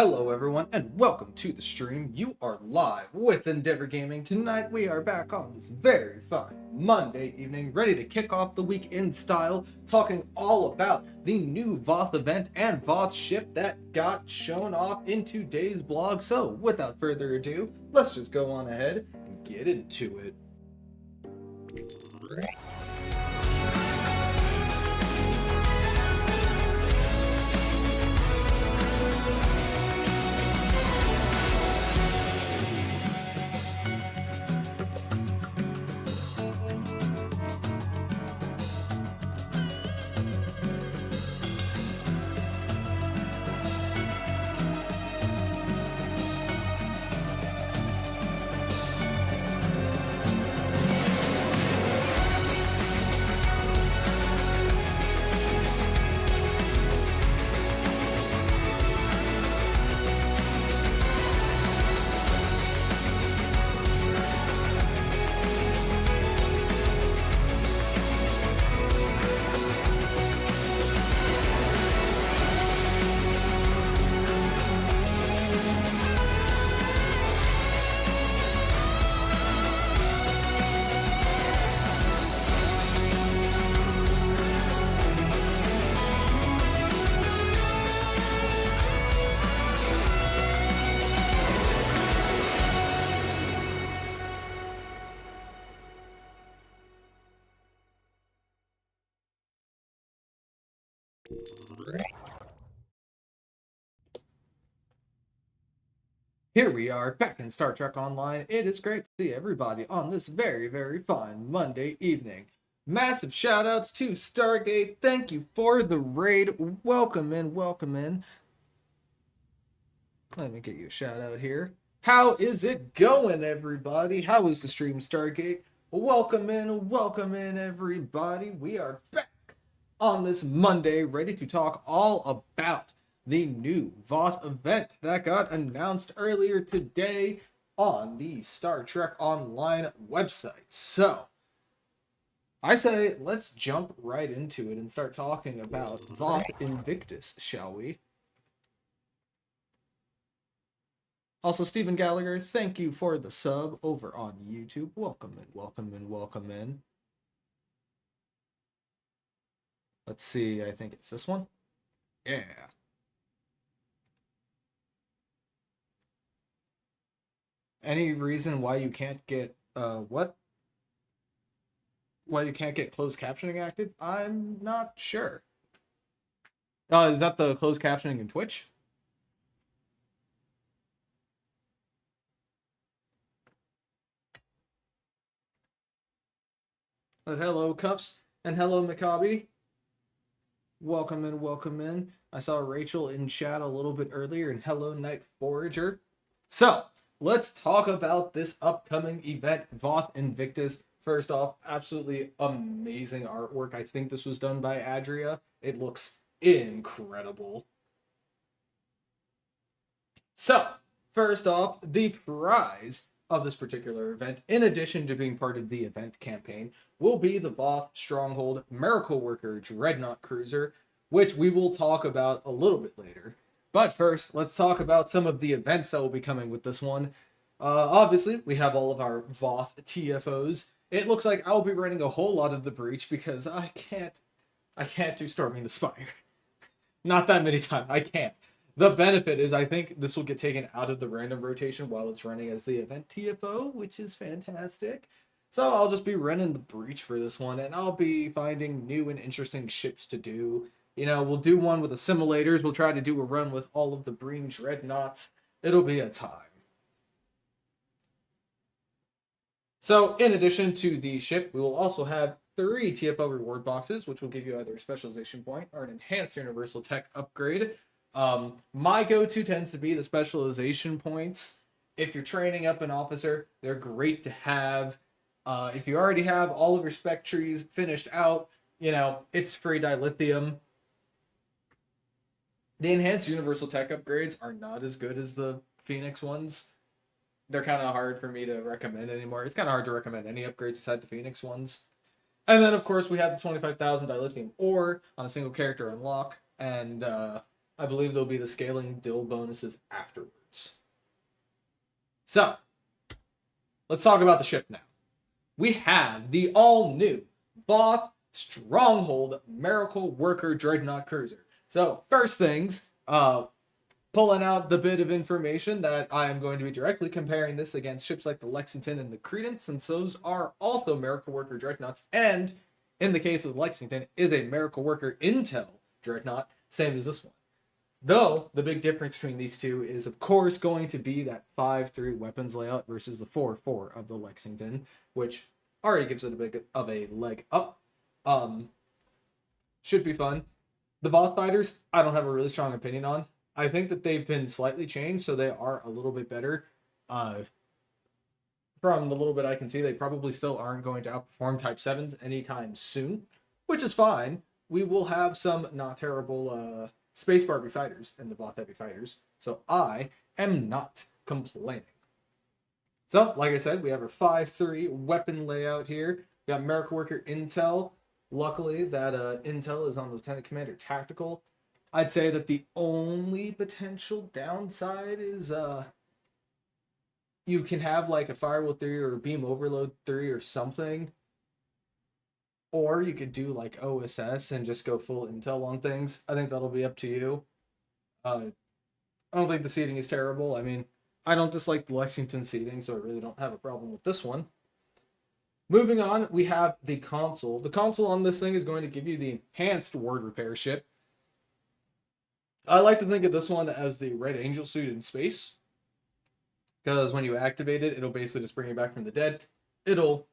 Hello everyone and welcome to the stream. You are live with Endeavor Gaming. Tonight we are back on this very fine Monday evening, ready to kick off the week in style, talking all about the new Voth event and Voth ship that got shown off in today's blog. So without further ado, let's just go on ahead and get into it. Here we are back in Star Trek Online. It is great to see everybody on this very fine Monday evening. Massive shout outs to Stargate. Thank you for the raid. Welcome in, welcome in. Let me get you a shout out here. How is it going, everybody? How is the stream, Stargate? Welcome in, everybody. We are back on this Monday, ready to talk all about the new Voth event that got announced earlier today on the Star Trek Online website. So, I say let's jump right into it and start talking about Voth Invictus, shall we? Also, Stephen Gallagher, thank you for the sub over on YouTube. Welcome in. Let's see, I think it's this one. Yeah. Any reason why you can't get, what? Why you can't get closed captioning active? I'm not sure. Is that the closed captioning in Twitch? But hello, Cuffs, and hello, Makabi. Welcome in. I saw Rachel in chat a little bit earlier, and hello, Night Forager. So, let's talk about this upcoming event, Voth Invictus. First off, absolutely amazing artwork. I think this was done by Adria. It looks incredible. So, first off, the prize of this particular event, in addition to being part of the event campaign, will be the Voth Stronghold Miracle Worker Dreadnought Cruiser, which we will talk about a little bit later. But first, let's talk about some of the events that will be coming with this one. Obviously, we have all of our Voth TFOs. It looks like I'll be running a whole lot of the Breach because I can't do Storming the Spire. Not that many times. I can't. The benefit is I think this will get taken out of the random rotation while it's running as the event TFO, which is fantastic. So I'll just be running the Breach for this one, and I'll be finding new and interesting ships to do. You know, we'll do one with the simulators. We'll try to do a run with all of the Breen Dreadnoughts. It'll be a time. So, in addition to the ship, we will also have 3 TFO reward boxes, which will give you either a specialization point or an enhanced universal tech upgrade. My go-to tends to be the specialization points. If you're training up an officer, they're great to have. If you already have all of your spec trees finished out, you know, it's free dilithium. The enhanced universal tech upgrades are not as good as the Phoenix ones. They're kind of hard for me to recommend anymore. It's kind of hard to recommend any upgrades aside the Phoenix ones. And then, of course, we have the 25,000 dilithium ore on a single character unlock, and I believe there'll be the scaling dill bonuses afterwards. So, let's talk about the ship now. We have the all-new Voth Stronghold Miracle Worker Dreadnought Cruiser. So, first things, pulling out the bit of information that I am going to be directly comparing this against ships like the Lexington and the Credence, since those are also Miracle Worker Dreadnoughts, and in the case of the Lexington, is a Miracle Worker Intel Dreadnought, same as this one. Though, the big difference between these two is, of course, going to be that 5-3 weapons layout versus the 4-4 of the Lexington, which already gives it a bit of a leg up. Should be fun. The Voth fighters, I don't have a really strong opinion on. I think that they've been slightly changed, so they are a little bit better. From the little bit I can see, they probably still aren't going to outperform Type 7s anytime soon, which is fine. We will have some not terrible Space Barbie fighters and the Voth Heavy fighters, so I am not complaining. So, like I said, we have our 5-3 weapon layout here. We got Miracle Worker Intel. Luckily, that Intel is on Lieutenant Commander Tactical. I'd say that the only potential downside is you can have like a Firewall 3 or a Beam Overload 3 or something. Or you could do like OSS and just go full Intel on things. I think that'll be up to you. I don't think the seating is terrible. I mean, I don't dislike the Lexington seating, so I really don't have a problem with this one. Moving on, we have the console. The console on this thing is going to give you the enhanced ward repair ship. I like to think of this one as the Red Angel suit in space, because when you activate it, it'll basically just bring you back from the dead. It'll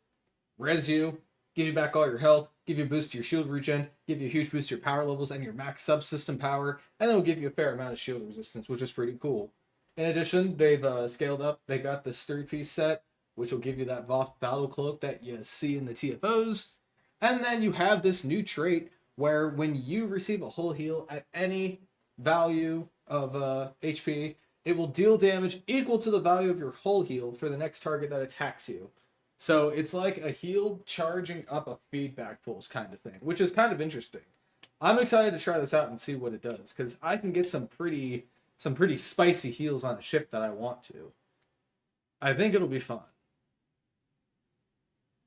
res you, give you back all your health, give you a boost to your shield regen, give you a huge boost to your power levels and your max subsystem power, and it'll give you a fair amount of shield resistance, which is pretty cool. In addition, they've scaled up. They got this 3-piece set, which will give you that Voth battle cloak that you see in the TFOs. And then you have this new trait where when you receive a whole heal at any value of HP, it will deal damage equal to the value of your whole heal for the next target that attacks you. So it's like a heal charging up a feedback pulse kind of thing, which is kind of interesting. I'm excited to try this out and see what it does, because I can get some pretty spicy heals on a ship that I want to. I think it'll be fun.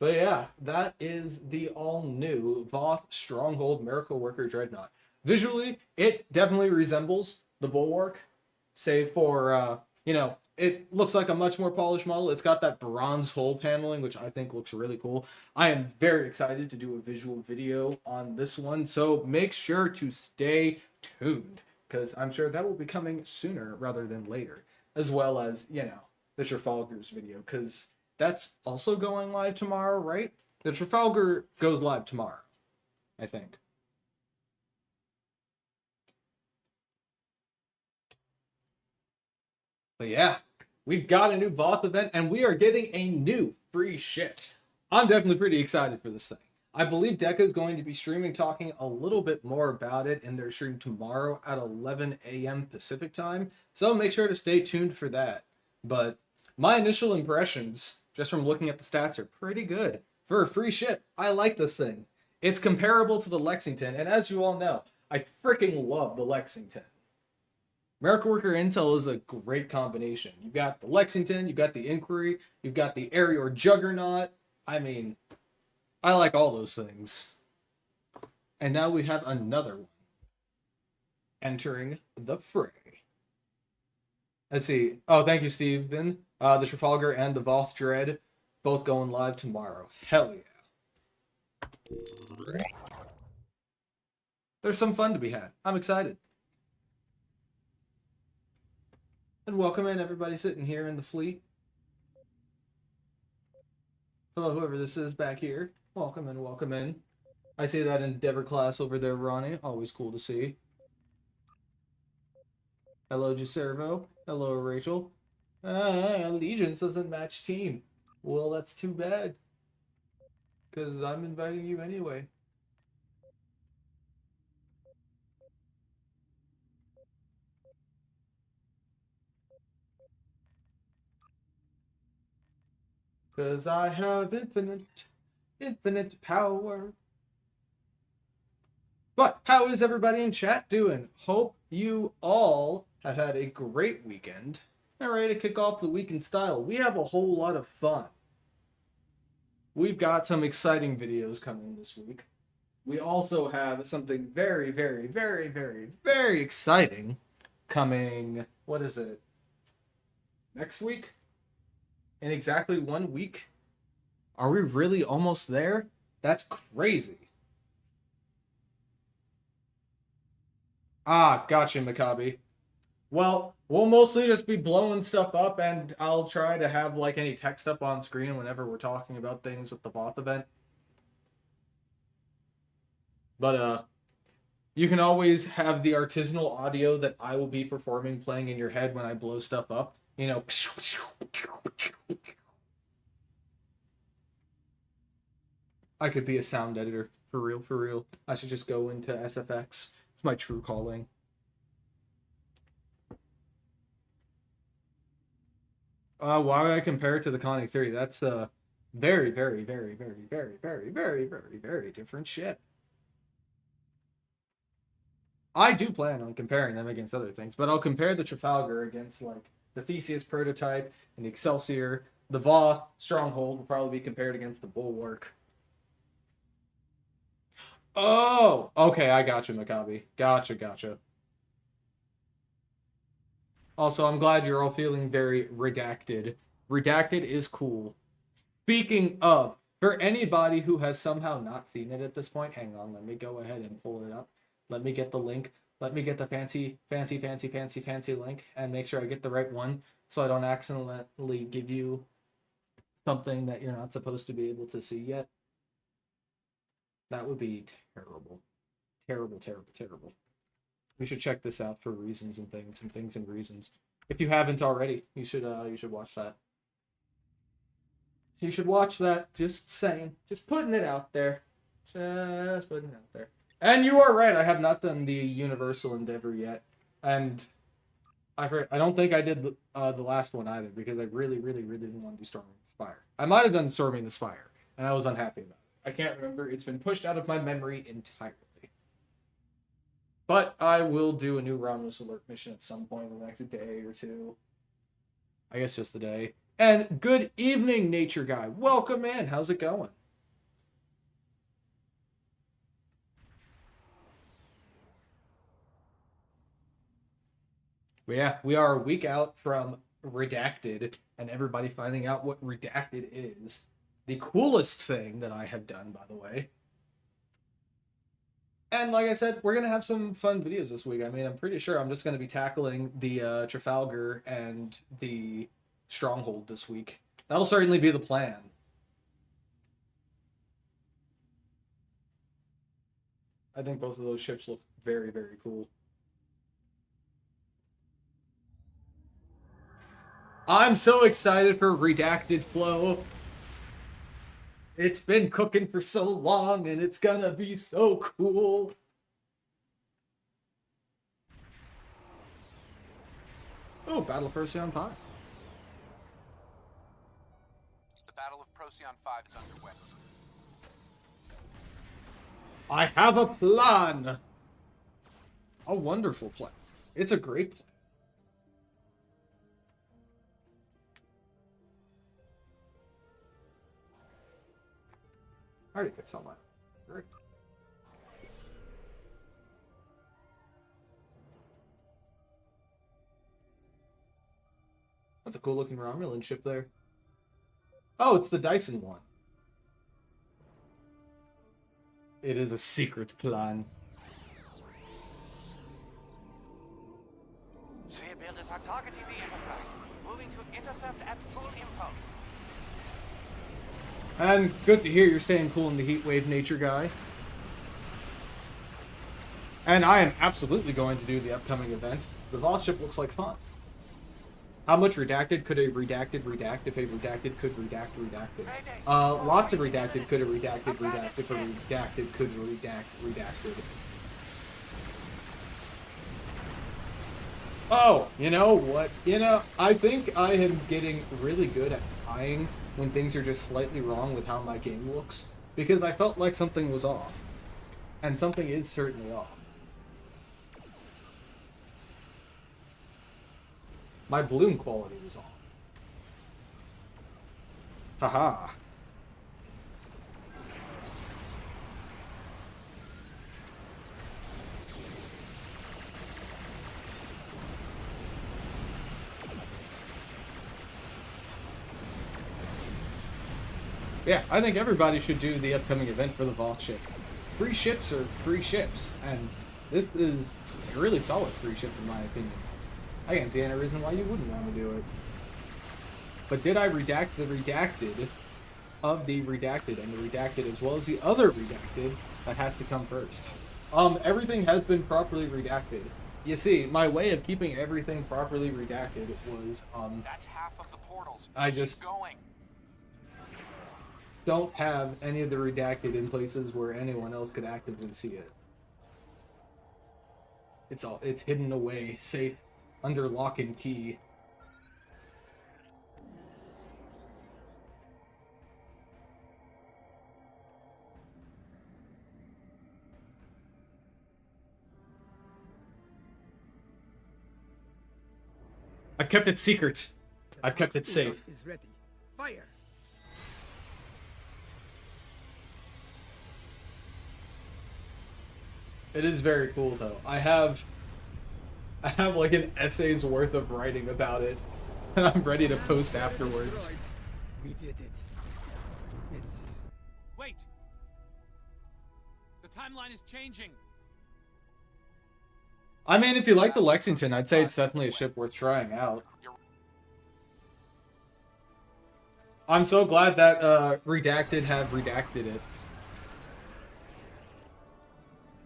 But yeah, that is the all-new Voth Stronghold Miracle Worker Dreadnought. Visually, it definitely resembles the Bulwark, save for, it looks like a much more polished model. It's got that bronze hull paneling, which I think looks really cool. I am very excited to do a visual video on this one, so make sure to stay tuned, because I'm sure that will be coming sooner rather than later, as well as, the Trafalgar's video, because that's also going live tomorrow, right? The Trafalgar goes live tomorrow, I think. But yeah, we've got a new Voth event, and we are getting a new free ship. I'm definitely pretty excited for this thing. I believe Deca is going to be streaming, talking a little bit more about it in their stream tomorrow at 11 a.m. Pacific time, so make sure to stay tuned for that. But my initial impressions, just from looking at the stats, are pretty good. For a free ship, I like this thing. It's comparable to the Lexington, and as you all know, I freaking love the Lexington. Miracle Worker Intel is a great combination. You've got the Lexington, you've got the Inquiry, you've got the Aerior Juggernaut. I mean, I like all those things. And now we have another one entering the fray. Let's see. Oh, thank you, Steven. The Trafalgar and the Voth Dread both going live tomorrow. Hell yeah. There's some fun to be had. I'm excited. And welcome in everybody sitting here in the fleet. Hello, whoever this is back here. Welcome in, welcome in. I see that Endeavor class over there, Ronnie. Always cool to see. Hello, Giservo. Hello, Rachel. Allegiance doesn't match team. Well, that's too bad. Because I'm inviting you anyway. Because I have infinite power. But how is everybody in chat doing? Hope you all have had a great weekend. All ready to kick off the week in style. We have a whole lot of fun. We've got some exciting videos coming this week. We also have something very, very, very, very, very exciting coming, what is it, next week? In exactly 1 week? Are we really almost there? That's crazy. Ah, gotcha, Maccabi. Well, we'll mostly just be blowing stuff up, and I'll try to have like any text up on screen whenever we're talking about things with the Voth event. But you can always have the artisanal audio that I will be performing playing in your head when I blow stuff up. You know. I could be a sound editor. For real, for real. I should just go into SFX. It's my true calling. Why would I compare it to the Conning 3? That's very, very, very, very, very, very, very, very, very different shit. I do plan on comparing them against other things, but I'll compare the Trafalgar against like the Theseus prototype and the Excelsior. The Voth Stronghold will probably be compared against the Bulwark. Oh, okay, I gotcha, Maccabi. Gotcha. Also, I'm glad you're all feeling very redacted. Redacted is cool. Speaking of, for anybody who has somehow not seen it at this point, hang on, let me go ahead and pull it up. Let me get the link. Let me get the fancy link and make sure I get the right one so I don't accidentally give you something that you're not supposed to be able to see yet. That would be terrible. Terrible. We should check this out for reasons and things and reasons. If you haven't already, you should watch that. You should watch that. Just saying. Just putting it out there. Just putting it out there. And you are right. I have not done the Universal Endeavor yet, and I don't think I did the last one either because I really didn't want to do Storming the Spire. I might have done Storming the Spire, and I was unhappy about it. I can't remember. It's been pushed out of my memory entirely. But I will do a new Romulus Alert mission at some point in the next day or two. I guess just a day. And good evening, Nature Guy. Welcome in. How's it going? But yeah, we are a week out from Redacted and everybody finding out what Redacted is. The coolest thing that I have done, by the way. And like I said, we're going to have some fun videos this week. I mean, I'm pretty sure I'm just going to be tackling the Trafalgar and the Stronghold this week. That'll certainly be the plan. I think both of those ships look very, very cool. I'm so excited for Redacted Flow. It's been cooking for so long, and it's gonna be so cool. Oh, Battle of Procyon 5. The Battle of Procyon 5 is underway. I have a plan. A wonderful plan. It's a great plan. I already fixed all mine. Great. That's a cool looking Romulan ship there. Oh, it's the Dyson one. It is a secret plan. Sphere builders are targeting the Enterprise, moving to intercept at full impulse. And good to hear you're staying cool in the heat wave, Nature Guy. And I am absolutely going to do the upcoming event. The Voth ship looks like fun. How much redacted could a redacted redact if a redacted could redact redacted? Lots of redacted could a redacted redact if a redacted could redact redacted. Oh, you know what? I think I am getting really good at eyeing when things are just slightly wrong with how my game looks, because I felt like something was off. And something is certainly off. My bloom quality was off. Haha. Yeah, I think everybody should do the upcoming event for the Voth ship. Free ships are free ships, and this is a really solid free ship in my opinion. I can't see any reason why you wouldn't want to do it. But did I redact the redacted of the redacted and the redacted as well as the other redacted that has to come first? Everything has been properly redacted. You see, my way of keeping everything properly redacted was That's half of the portals. I Keep just going. don't have any of the redacted in places where anyone else could actively see it. It's hidden away, safe, under lock and key. I've kept it secret. I've kept it safe. Is ready. Fire. It is very cool though. I have like an essay's worth of writing about it, and I'm ready to post afterwards. Destroyed. We did it. It's Wait! The timeline is changing. I mean, if you like the Lexington, I'd say it's definitely a ship worth trying out. I'm so glad that Redacted have redacted it.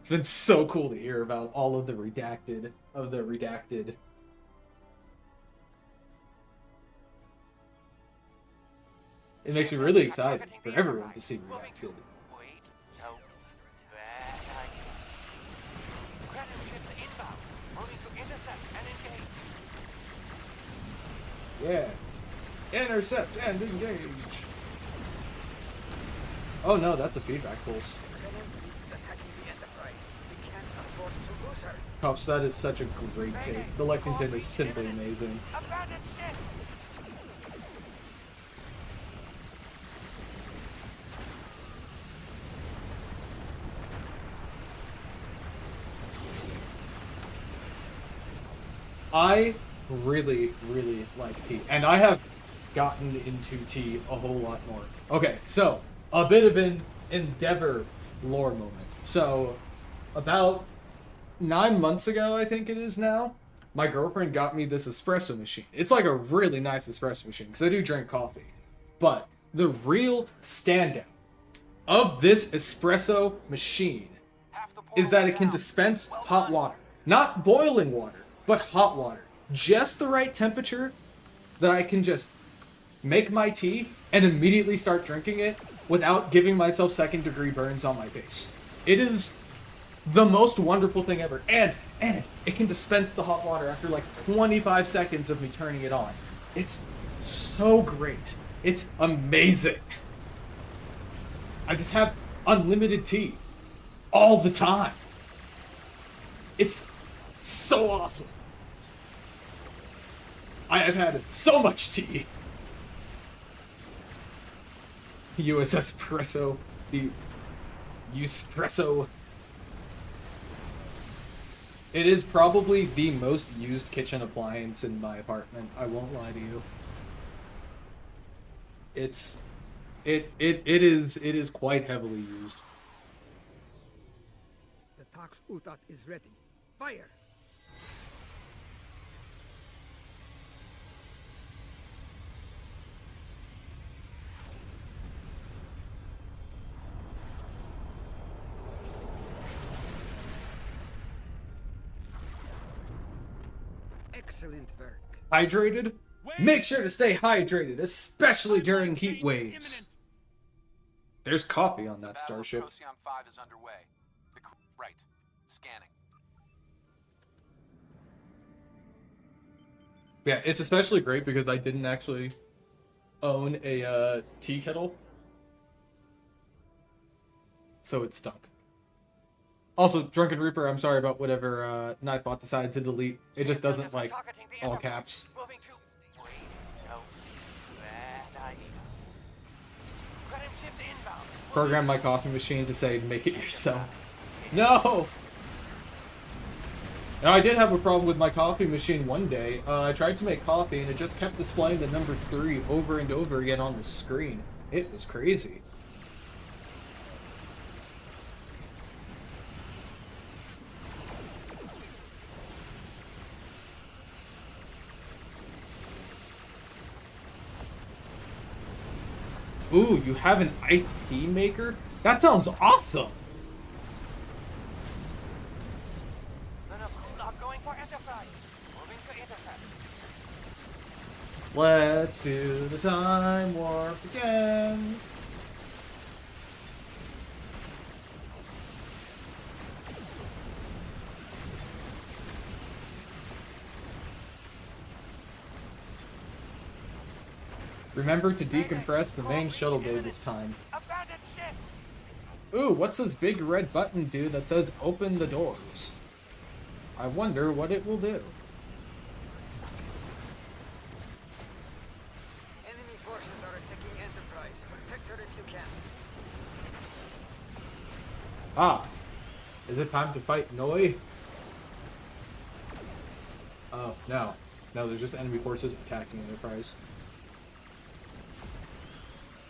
It's been so cool to hear about all of the redacted of the redacted. It makes me really excited for everyone to see redacted. Wait, no. Bad idea. Granite ships inbound. Moving to intercept and engage. Yeah. Intercept and engage. Oh no, that's a feedback pulse. is attacking the Enterprise. We can't afford to lose her. Cops, that is such a great take. The Lexington is simply amazing. Abandoned ship. I really, really like tea. And I have gotten into tea a whole lot more. Okay, so a bit of an Endeavor lore moment. So about 9 months ago, I think it is now, my girlfriend got me this espresso machine. It's like a really nice espresso machine because I do drink coffee. But the real standout of this espresso machine is that it can dispense hot water. Not boiling water, but hot water. Just the right temperature that I can just make my tea and immediately start drinking it without giving myself second-degree burns on my face. It is the most wonderful thing ever. And it can dispense the hot water after like 25 seconds of me turning it on. It's so great. It's amazing. I just have unlimited tea all the time. It's so awesome. I have had so much tea. US Espresso, the Espresso. It is probably the most used kitchen appliance in my apartment. I won't lie to you. It is quite heavily used. The Tox Utat is ready. Fire. Excellent work. Hydrated? Make sure to stay hydrated, especially during heat waves. There's coffee on that Battle of starship. Procyon 5 is underway. Right. Scanning. Yeah, it's especially great because I didn't actually own a tea kettle. So it stunk. Also, Drunken Reaper, I'm sorry about whatever Nightbot decided to delete. It just doesn't like Targeting the all Enterprise. caps. Moving to... Wait, no. Bad idea. Credit ships inbound. Program my coffee machine to say, make it yourself. No! Now, I did have a problem with my coffee machine one day. I tried to make coffee and it just kept displaying the number 3 over and over again on the screen. It was crazy. Ooh, you have an iced tea maker? That sounds awesome! No, not going for Enterprise. Moving to intercept. Let's do the time warp again. Remember to decompress the main shuttle bay this time. Abandoned ship. Ooh, what's this big red button do that says open the doors? I wonder what it will do. Enemy forces are attacking Enterprise. Protect her if you can. Ah, is it time to fight Noi? Oh, no. No, there's just enemy forces attacking Enterprise.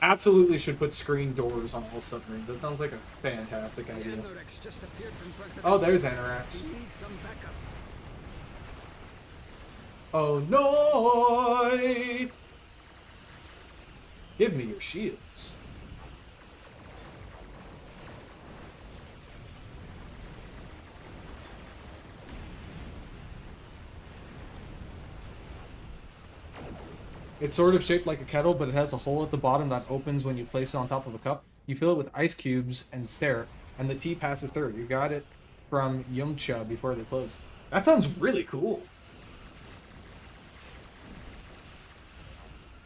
Absolutely should put screen doors on all submarines. That sounds like a fantastic The idea. Anorex just appeared in front of Oh, the- there's Anorax. We need some backup. Oh, no! Give me your shields. It's sort of shaped like a kettle, but it has a hole at the bottom that opens when you place it on top of a cup. You fill it with ice cubes and stir, and the tea passes through. You got it from Yumcha before they closed. That sounds really cool.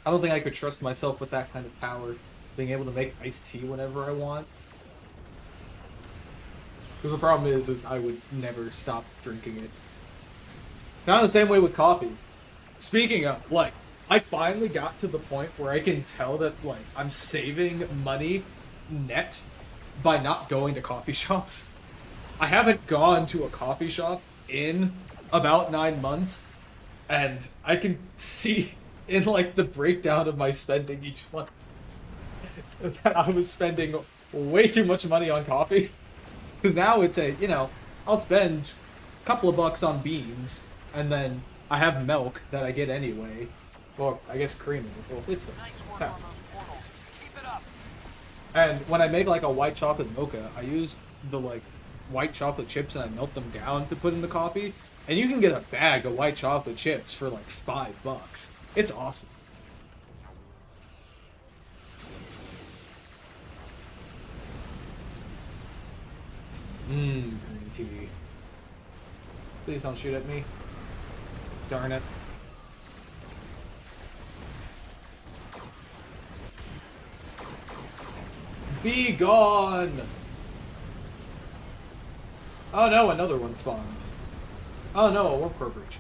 I don't think I could trust myself with that kind of power, being able to make iced tea whenever I want. Because the problem is I would never stop drinking it. Kind of the same way with coffee. Speaking of, like, I finally got to the point where I can tell that, like, I'm saving money net by not going to coffee shops. I haven't gone to a coffee shop in about 9 months, and I can see in, like, the breakdown of my spending each month that I was spending way too much money on coffee. Because now it's a, I'll spend a couple of bucks on beans, and then I have milk that I get anyway. Well, I guess cream. Well, it's the Nice work on those portals. Keep it up. And when I make like a white chocolate mocha, I use the like white chocolate chips and I melt them down to put in the coffee. And you can get a bag of white chocolate chips for like $5. It's awesome. Green tea. Please don't shoot at me. Darn it. Be gone! Oh no, another one spawned. Oh no, a warp core breach.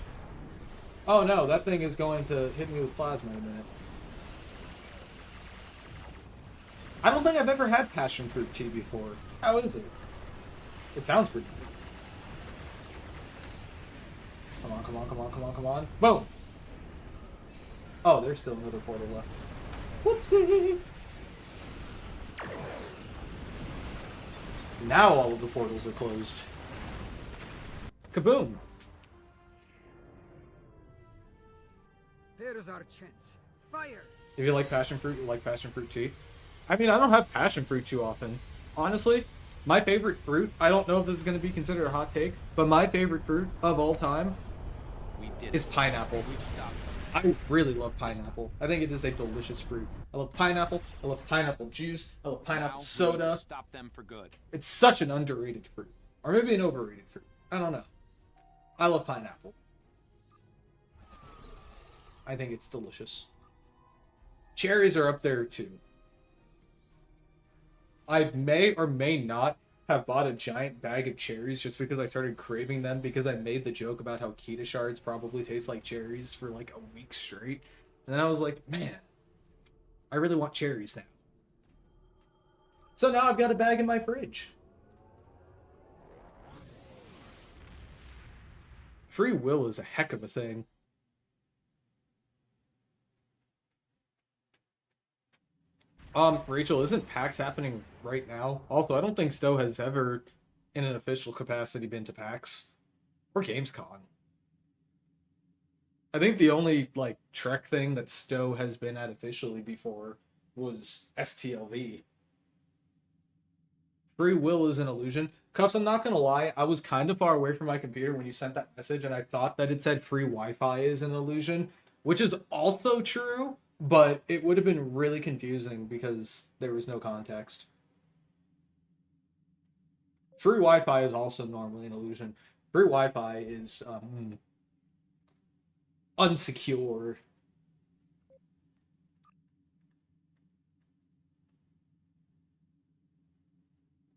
Oh no, that thing is going to hit me with plasma in a minute. I don't think I've ever had passion fruit tea before. How is it? It sounds pretty good. Come on, come on, come on, come on, come on. Boom! Oh, there's still another portal left. Whoopsie! Now all of the portals are closed. Kaboom! There's our chance. Fire! If you like passion fruit, you like passion fruit tea. I mean, I don't have passion fruit too often. Honestly, my favorite fruit, I don't know if this is going to be considered a hot take, but my favorite fruit of all time We did is it. pineapple. We've stopped them. I really love pineapple. I think it is a delicious fruit. I love pineapple. I love pineapple juice. I love Now pineapple we need to soda. Stop them for good. It's such an underrated fruit. Or maybe an overrated fruit. I don't know. I love pineapple. I think it's delicious. Cherries are up there too. I may or may not have bought a giant bag of cherries just because I started craving them because I made the joke about how Kita shards probably taste like cherries for like a week straight. And then I was like, man, I really want cherries now. So now I've got a bag in my fridge. Free will is a heck of a thing. Rachel, isn't PAX happening right now? Also, I don't think STO has ever, in an official capacity, been to PAX or Gamescom. I think the only like Trek thing that STO has been at officially before was STLV. Free will is an illusion. Cuffs, I'm not gonna lie, I was kind of far away from my computer when you sent that message, and I thought that it said free Wi-Fi is an illusion, which is also true, but it would have been really confusing because there was no context. Free Wi-Fi is also normally an illusion. Free Wi-Fi is unsecure.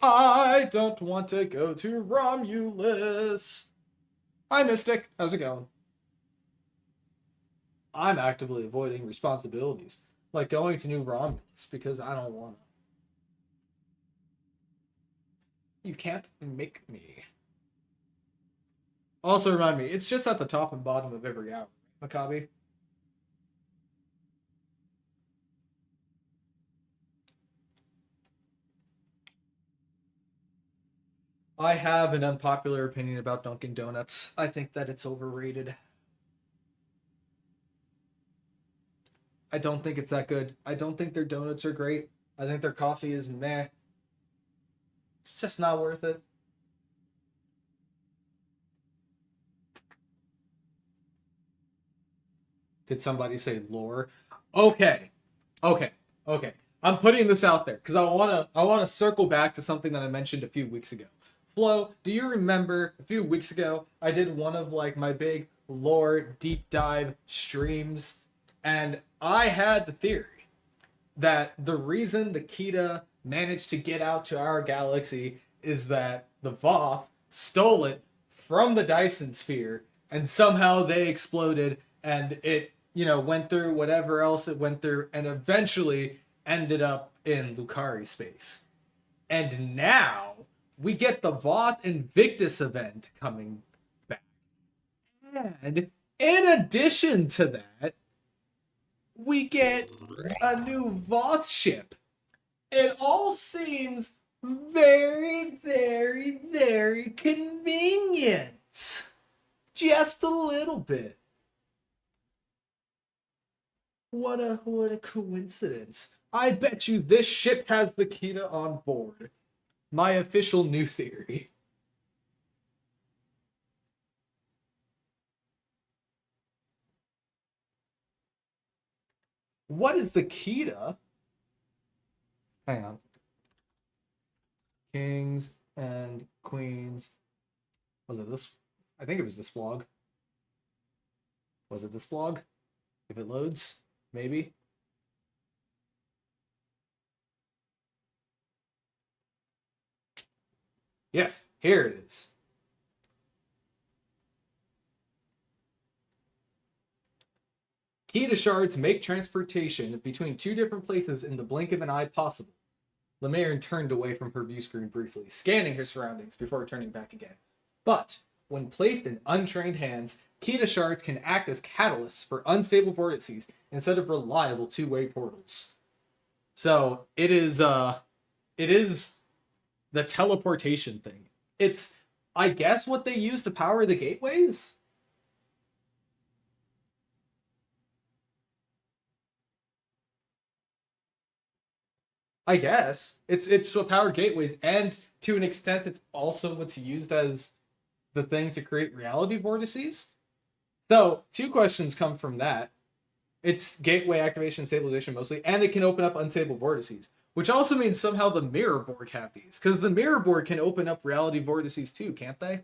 I don't want to go to Romulus. Hi, Mystic. How's it going? I'm actively avoiding responsibilities, like going to New Romulus, because I don't want to. You can't make me. Also, remind me, it's just at the top and bottom of every hour, Maccabi. I have an unpopular opinion about Dunkin' Donuts. I think that it's overrated. I don't think it's that good. I don't think their donuts are great. I think their coffee is meh. It's just not worth it. Did somebody say lore? Okay. Okay. Okay. I'm putting this out there because I wanna circle back to something that I mentioned a few weeks ago. Flo, do you remember a few weeks ago I did one of like my big lore deep dive streams, and I had the theory that the reason the Kita managed to get out to our galaxy is that the Voth stole it from the Dyson sphere, and somehow they exploded, and it, went through whatever else it went through, and eventually ended up in Lucari space. And now we get the Voth Invictus event coming back. And in addition to that, we get a new Voth ship. It all seems very, very, very convenient. Just a little bit. What a coincidence. I bet you this ship has the Kita on board. My official new theory. What is the Kita? Hang on. Kings and Queens. Was it this? I think it was this blog. Was it this blog? If it loads, maybe. Yes, here it is. Kita shards make transportation between two different places in the blink of an eye possible. Lemire turned away from her view screen briefly, scanning her surroundings before turning back again. But, when placed in untrained hands, Kita shards can act as catalysts for unstable vortices instead of reliable two-way portals. So, it is the teleportation thing. It's, I guess, what they use to power the gateways? I guess it's what powered gateways, and to an extent, it's also what's used as the thing to create reality vortices. So, two questions come from that. It's gateway activation, stabilization mostly, and it can open up unstable vortices, which also means somehow the mirror board have these, because the mirror board can open up reality vortices too, can't they?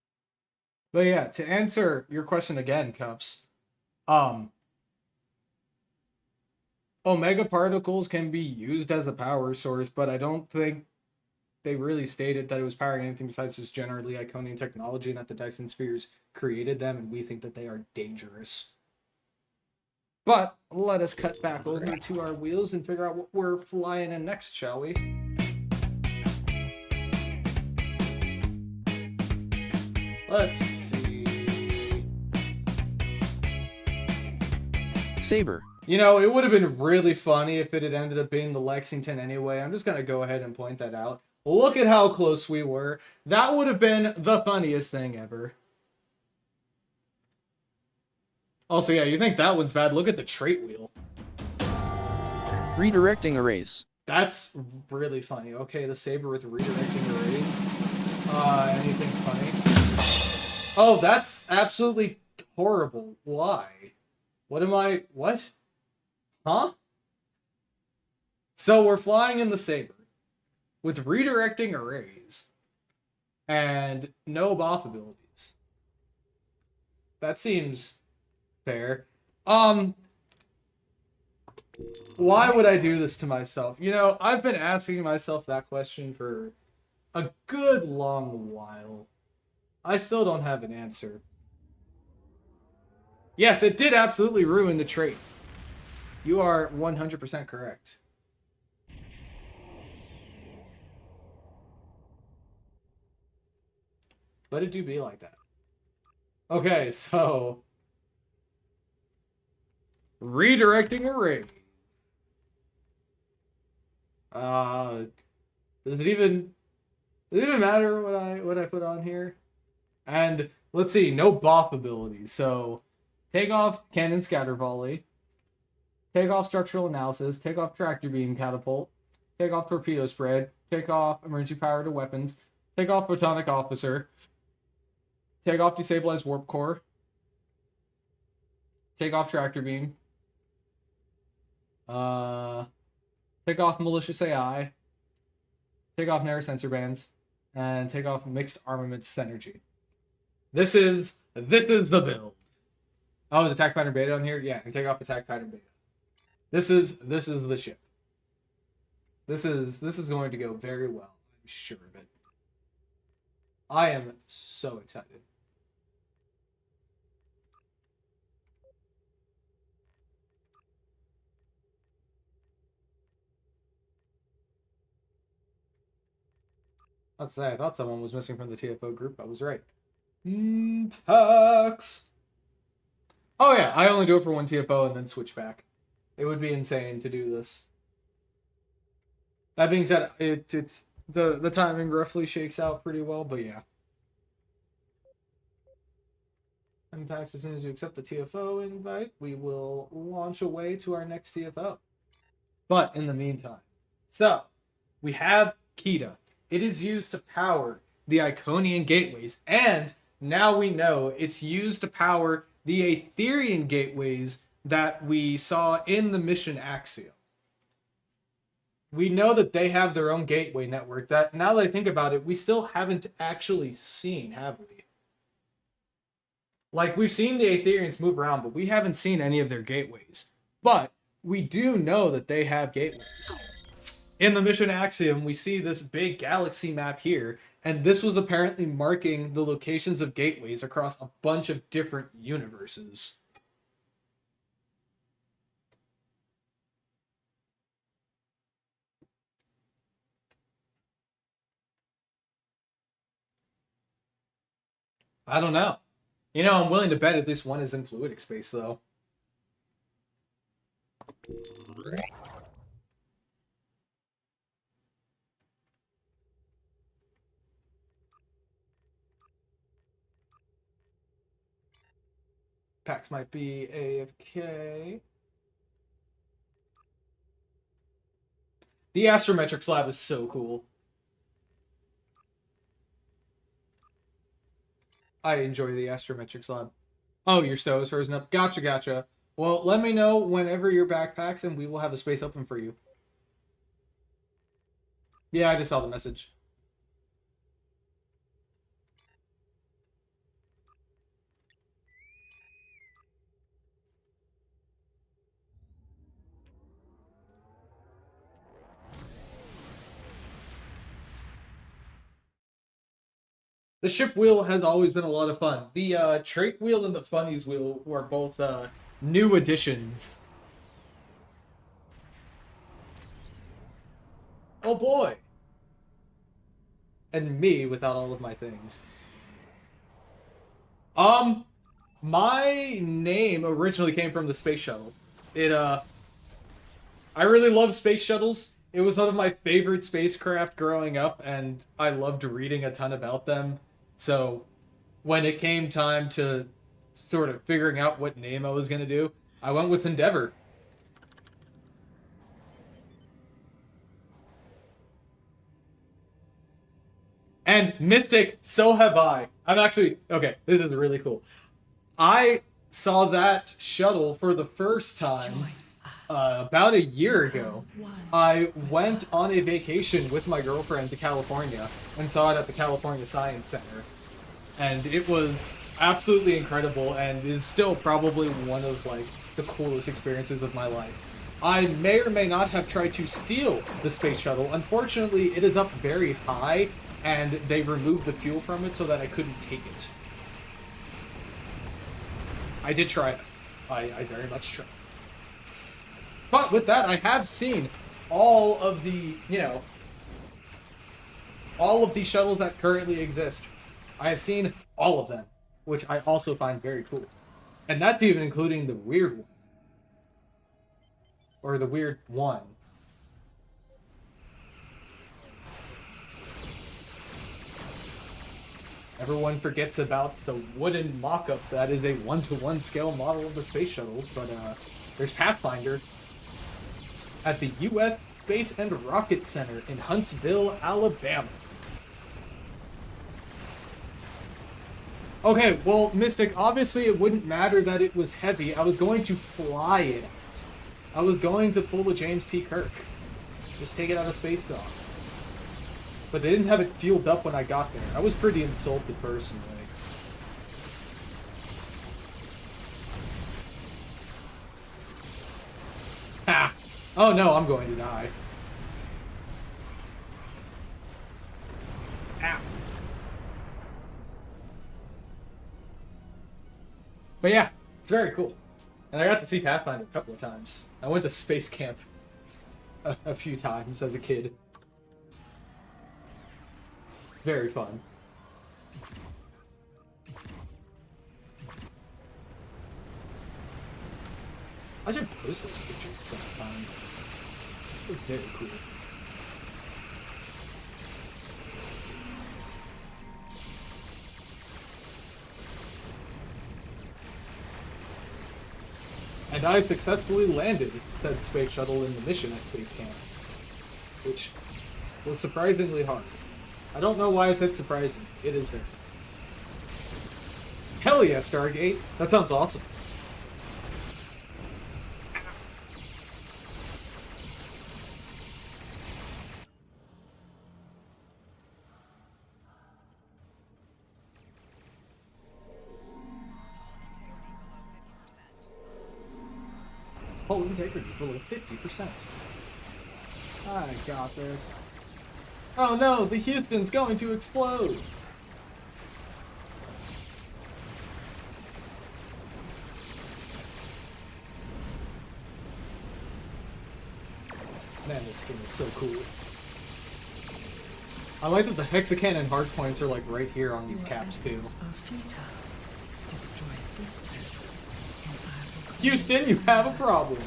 But yeah, to answer your question again, Cuffs, um, Omega particles can be used as a power source, but I don't think they really stated that it was powering anything besides just generally Iconian technology and that the Dyson spheres created them, and we think that they are dangerous. But let us cut back over to our wheels and figure out what we're flying in next, shall we? Let's see. Saber. You know, it would have been really funny if it had ended up being the Lexington anyway. I'm just going to go ahead and point that out. Look at how close we were. That would have been the funniest thing ever. Also, yeah, you think that one's bad? Look at the trait wheel. Redirecting arrays. That's really funny. Okay, the Saber with redirecting arrays. Anything funny? Oh, that's absolutely horrible. Why? What? Huh? So we're flying in the Saber with redirecting arrays and no Voth abilities. That seems fair. Why would I do this to myself? You know, I've been asking myself that question for a good long while. I still don't have an answer. Yes, it did absolutely ruin the trait. You are 100% correct. Let it do be like that. Okay, so redirecting array. Does it even matter what I put on here? And let's see, no Voth abilities. So take off cannon scatter volley, take off structural analysis, take off tractor beam catapult, take off torpedo spread, take off emergency power to weapons, take off photonic officer, take off destabilized warp core, take off tractor beam, take off malicious AI, take off narrow sensor bands, and take off mixed armaments synergy. This is the build. Oh, is attack pattern beta on here? Yeah, and take off attack pattern beta. This is the ship. This is going to go very well. I'm sure of it. I am so excited. Let's say I thought someone was missing from the TFO group. I was right. Packs. Oh yeah, I only do it for one TFO and then switch back. It would be insane to do this. That being said, it's the timing roughly shakes out pretty well, but yeah. Impacts as soon as you accept the TFO invite, we will launch away to our next TFO. But in the meantime, so we have Kita. It is used to power the Iconian gateways, and now we know it's used to power the Aetherian gateways that we saw in the mission Axiom. We know that they have their own gateway network that, now that I think about it, we still haven't actually seen, have we? Like, we've seen the Aetherians move around, but we haven't seen any of their gateways. But we do know that they have gateways. In the mission Axiom, we see this big galaxy map here, and this was apparently marking the locations of gateways across a bunch of different universes. I don't know. You know, I'm willing to bet at least one is in fluidic space, though. Pax might be AFK. The astrometrics lab is so cool. I enjoy the astrometrics lab. Oh, your STO is frozen up. Gotcha. Well, let me know whenever your backpacks and we will have a space open for you. Yeah, I just saw the message. The ship wheel has always been a lot of fun. The trait wheel and the funnies wheel were both new additions. Oh boy! And me without all of my things. My name originally came from the space shuttle. I really love space shuttles. It was one of my favorite spacecraft growing up, and I loved reading a ton about them. So, when it came time to sort of figuring out what name I was going to do, I went with Endeavor. And Mystic, so have I. I'm actually... Okay, this is really cool. I saw that shuttle for the first time about a year ago. I went on a vacation with my girlfriend to California and saw it at the California Science Center. And it was absolutely incredible and is still probably one of like the coolest experiences of my life. I may or may not have tried to steal the space shuttle. Unfortunately, it is up very high and they removed the fuel from it so that I couldn't take it. I did try it. I very much tried. But with that, I have seen all of the, all of the shuttles that currently exist. I have seen all of them, which I also find very cool. And that's even including the weird one. Or the weird one. Everyone forgets about the wooden mock-up that is a 1-to-1 scale model of the space shuttle, but there's Pathfinder at the U.S. Space and Rocket Center in Huntsville, Alabama. Okay, well, Mystic, obviously it wouldn't matter that it was heavy. I was going to fly it out. I was going to pull a James T. Kirk. Just take it out of space dock. But they didn't have it fueled up when I got there. I was pretty insulted personally. Ah! Oh no, I'm going to die. Ow. But yeah, it's very cool. And I got to see Pathfinder a couple of times. I went to space camp a few times as a kid. Very fun. I should post those pictures sometime. They're very cool. And I successfully landed that space shuttle in the mission at Space Camp, which was surprisingly hard. I don't know why I said surprising. It is very. Hell yeah, Stargate! That sounds awesome. Hull integrity below 50%. I got this. Oh no, the Houston's going to explode! Man, this skin is so cool. I like that the hexacannon hard points are like right here on these caps too. Houston, you have a problem.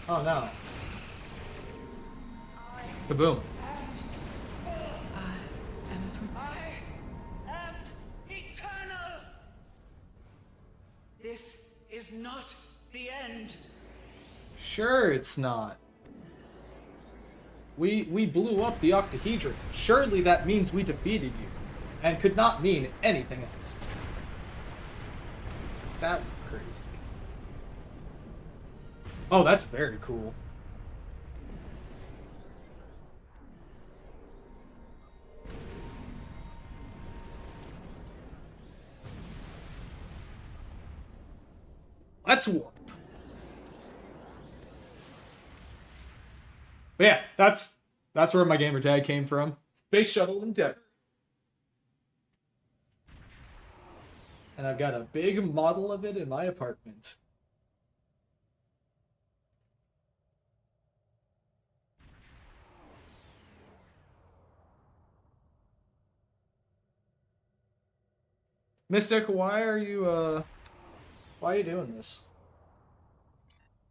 Oh no. Kaboom. I am eternal! This is not the end. Sure it's not. We blew up the octahedron. Surely that means we defeated you. And could not mean anything else. That was crazy. Oh, that's very cool. Let's warp. But yeah, that's where my gamer tag came from. Space Shuttle Endeavor. And I've got a big model of it in my apartment. Mystic, why are you doing this?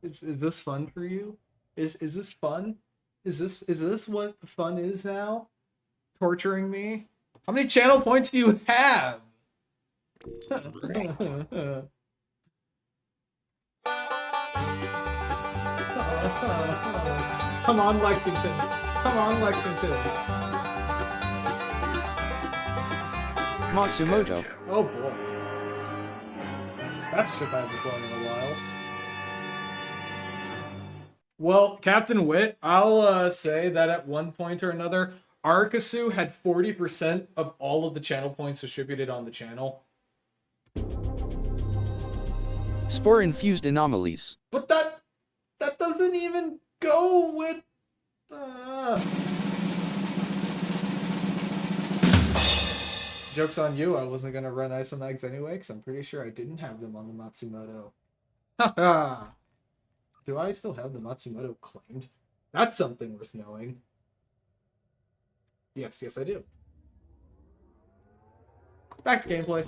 Is this fun for you? Is this fun? Is this what fun is now? Torturing me? How many channel points do you have? Come on, Lexington. Come on, Lexington. Matsumoto. Oh boy. That's a ship I haven't flown in a while. Well, Captain Wit, I'll say that at one point or another, Arkasu had 40% of all of the channel points distributed on the channel. Spore-infused anomalies. But that doesn't even go with... Joke's on you, I wasn't going to run isomags anyway, because I'm pretty sure I didn't have them on the Matsumoto. Haha! Do I still have the Matsumoto claimed? That's something worth knowing. Yes, I do. Back to gameplay.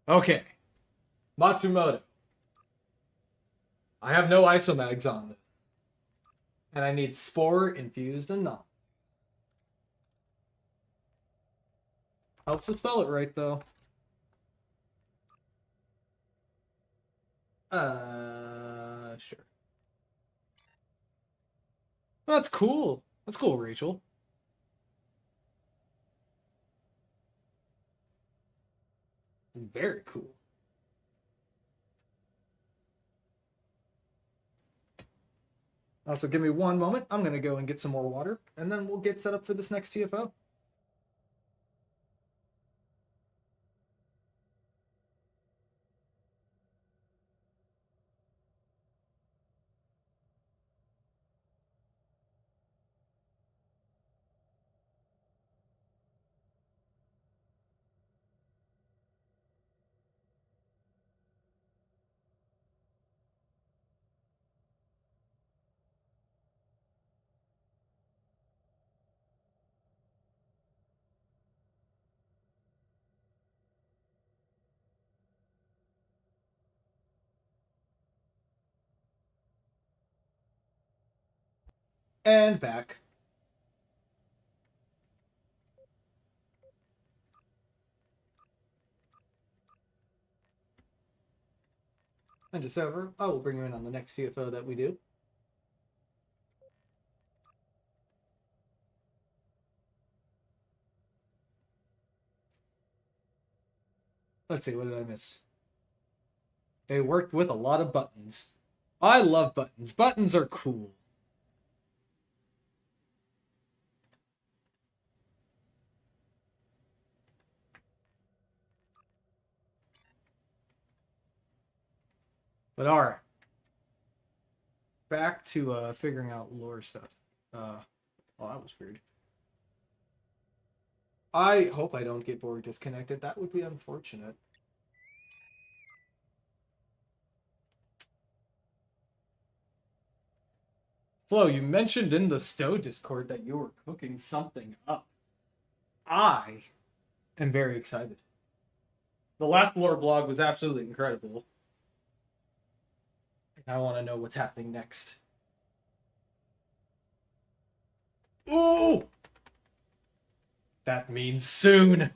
Okay. Matsumoto. I have no isomags on this. And I need spore-infused anomalies. Helps to spell it right, though. Sure. Oh, that's cool. That's cool, Rachel. Very cool. Also, give me one moment. I'm going to go and get some more water, and then we'll get set up for this next TFO. And back. And just over, I will bring you in on the next TFO that we do. Let's see, what did I miss? They worked with a lot of buttons. I love buttons. Buttons are cool. But alright. Back to figuring out lore stuff. Well, that was weird. I hope I don't get bored disconnected. That would be unfortunate. Flo, you mentioned in the STO Discord that you were cooking something up. I am very excited. The last lore blog was absolutely incredible. I want to know what's happening next. Ooh! That means soon.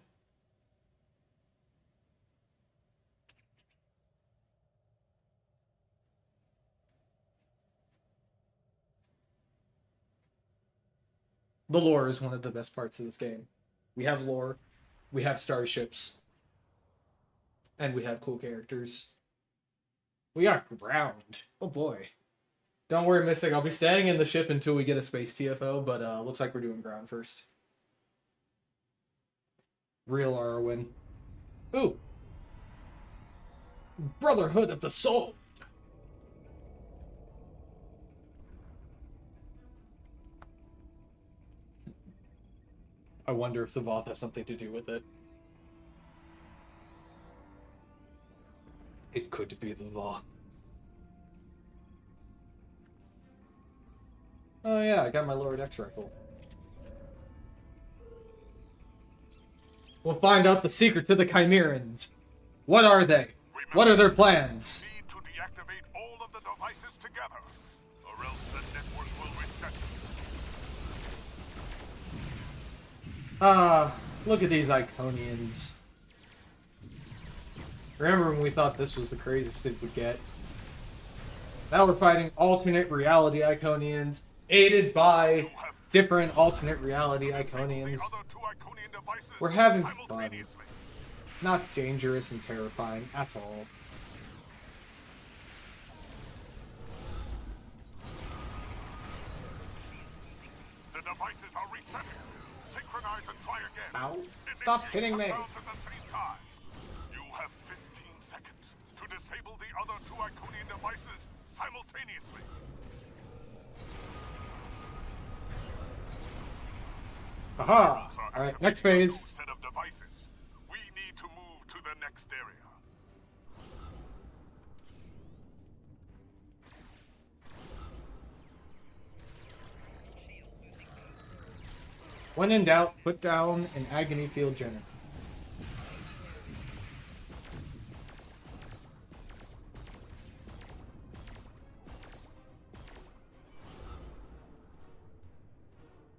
The lore is one of the best parts of this game. We have lore, we have starships, and we have cool characters. We got ground. Oh boy. Don't worry, Mystic. I'll be staying in the ship until we get a space TFO, but looks like we're doing ground first. Real Arwen. Ooh. Brotherhood of the Soul. I wonder if the Voth has something to do with it. It could be the Voth. Oh yeah, I got my lower decks rifle. We'll find out the secret to the Chimerans. What are they? What are their plans? Need to deactivate all of the devices together, or else the network will reset. Ah, look at these Iconians. Remember when we thought this was the craziest it would get? Now we're fighting alternate reality Iconians, aided by different alternate reality Iconians. The other two Iconian devices We're having fun. simultaneously. Not dangerous and terrifying at all. The devices are resetting. Synchronize and try again. Ow. Stop Initiate hitting me. shutdowns at the same time. You have 15 seconds to disable the other two Iconian devices simultaneously. Aha! Alright, next phase. New set of devices. We need to move to the next area. When in doubt, put down an agony field generator.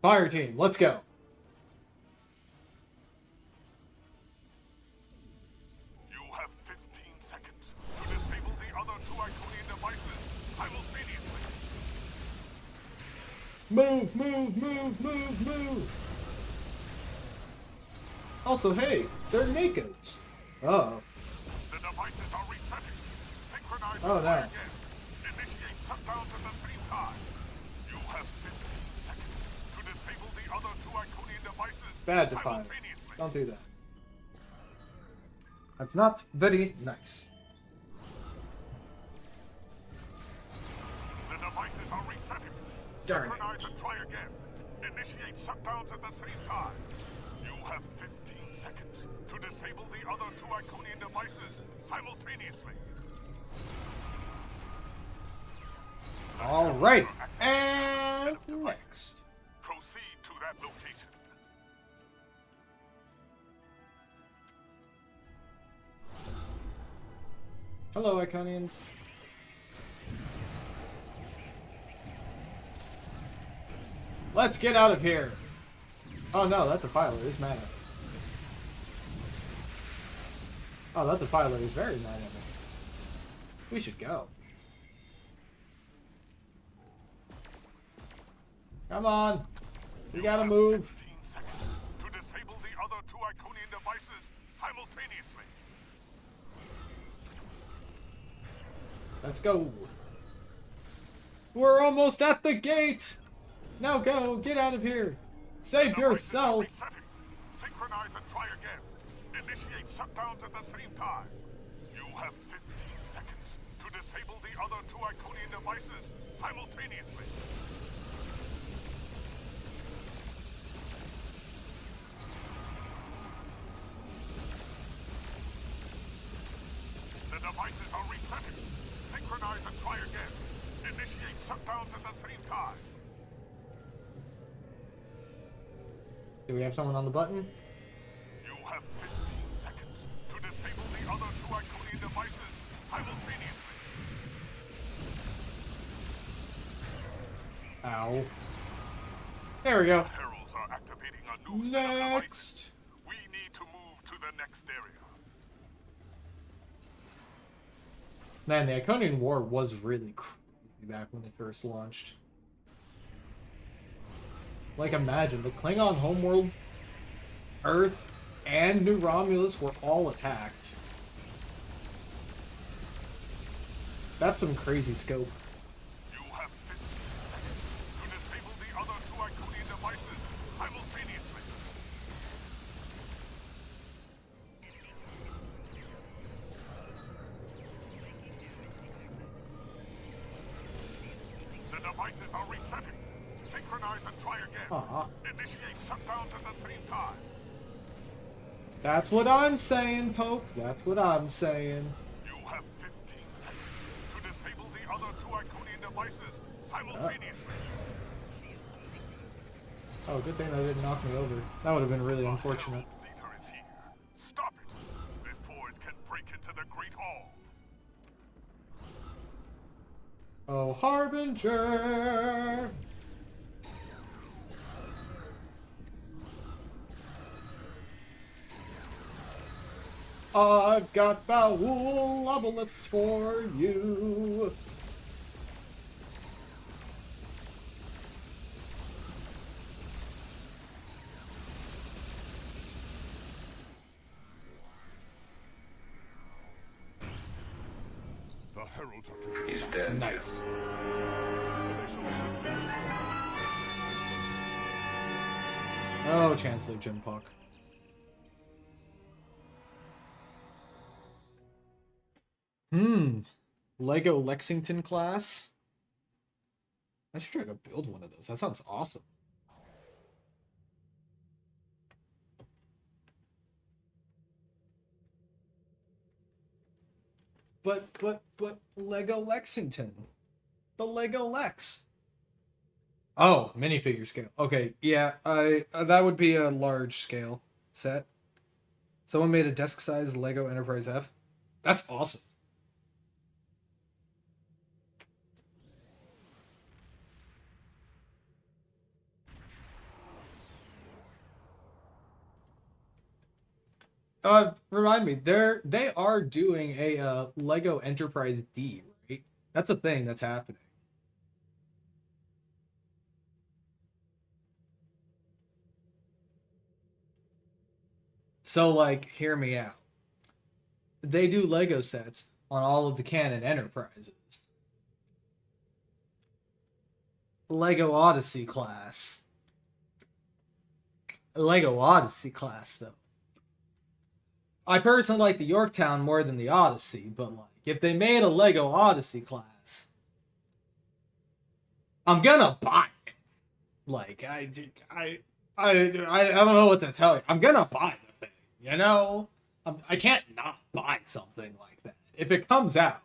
Fire team, let's go. You have 15 seconds to disable the other two Iconian devices simultaneously. Move, move, move, move, move. Also, hey, they're Makos. Oh. The devices are resetting. Synchronize Oh, and try no. again. Initiate shutdowns at the same time. You have 15 seconds to disable the other two Iconian devices Bad to fire. simultaneously. Don't do that. That's not very nice. The devices are resetting. Darn it. Synchronize and try again. Initiate shutdowns at the same time. You have 15 seconds to disable the other two Iconian devices simultaneously. Alright, and next. Proceed to that location. Hello, Iconians. Let's get out of here. Oh no, that defiler is mad at me. Oh, that defiler is very mad at me. We should go. Come on. We gotta move. 15 seconds to disable the other two Iconian devices simultaneously. Let's go. We're almost at the gate. Now go. Get out of here. Save Devices are yourself. resetting. Synchronize and try again. Initiate shutdowns at the same time. You have 15 seconds to disable the other two Iconian devices simultaneously. The devices are resetting. Synchronize and try again. Initiate shutdowns at the same time. Do we have someone on the button? You have 15 seconds to disable the other two Iconian devices simultaneously. Ow. There we go. Heralds are activating a new set of devices. Next. We need to move to the next area. Man, the Iconian War was really crazy back when it first launched. Like, imagine, the Klingon homeworld, Earth, and New Romulus were all attacked. That's some crazy scope. You have 15 seconds to disable the other two Iconian devices simultaneously. Synchronize and try again. Aw. Initiate shutdowns at the same time. That's what I'm saying, Pope. That's what I'm saying. You have 15 seconds to disable the other two Iconian devices simultaneously. Oh, good thing that didn't knock me over. That would have been really unfortunate. The Herald Leader is here. Stop it before it can break into the Great Hall. Oh, Harbinger! I've got Baul Obelisk for you. The Heralds are prepared. He's dead. Nice. They shall soon return. Translation. Oh, Chancellor Jim Puck. Lego Lexington class. I should try to build one of those. That sounds awesome. But Lego Lexington. The Lego Lex. Oh, minifigure scale. Okay, yeah, that would be a large scale set. Someone made a desk size Lego Enterprise F. That's awesome. Remind me, they are doing a Lego Enterprise D, right? That's a thing that's happening. So, like, hear me out. They do Lego sets on all of the canon Enterprises. Lego Odyssey class. Lego Odyssey class, though. I personally like the Yorktown more than the Odyssey, but like, if they made a Lego Odyssey class, I'm gonna buy it. Like, I don't know what to tell you. I'm gonna buy the thing, you know? I can't not buy something like that. If it comes out.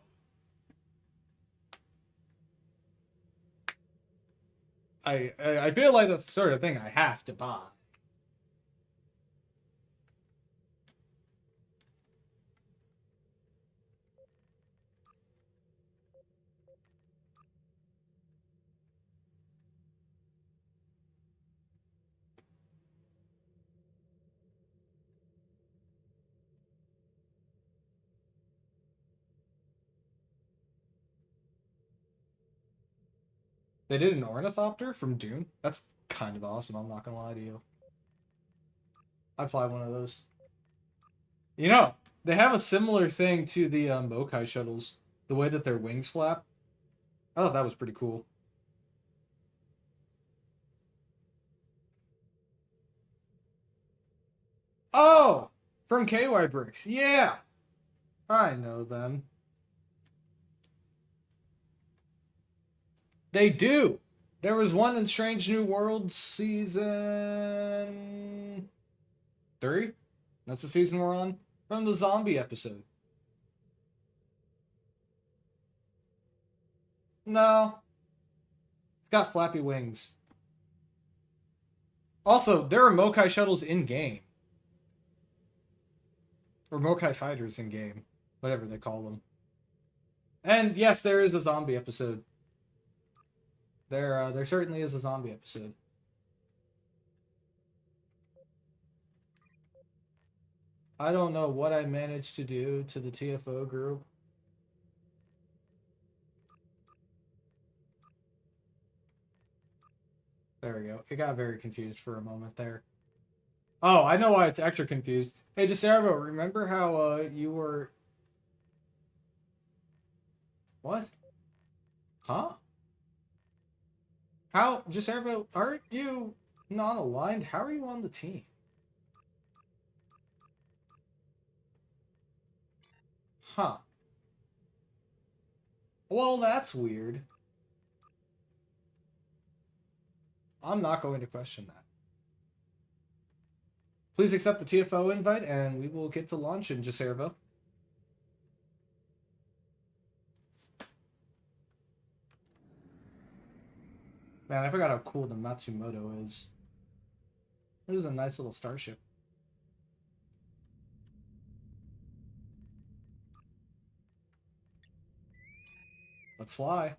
I feel like that's the sort of thing I have to buy. They did an ornithopter from Dune. That's kind of awesome, I'm not gonna lie to you. I'd fly one of those. You know, they have a similar thing to the Mokai shuttles. The way that their wings flap. I thought that was pretty cool. Oh! From KY Bricks. Yeah! I know them. They do! There was one in Strange New Worlds season 3? That's the season we're on? From the zombie episode. No. It's got flappy wings. Also, there are Mokai shuttles in-game. Or Mokai fighters in-game. Whatever they call them. And yes, there is a zombie episode. There certainly is a zombie episode. I don't know what I managed to do to the TFO group. There we go. It got very confused for a moment there. Oh, I know why it's extra confused. Hey, Desarvo, remember how you were... What? Huh? How, Desarvo, aren't you not aligned? How are you on the team? Huh. Well, that's weird. I'm not going to question that. Please accept the TFO invite, and we will get to launch in Jacervo. Man, I forgot how cool the Matsumoto is. This is a nice little starship. Let's fly.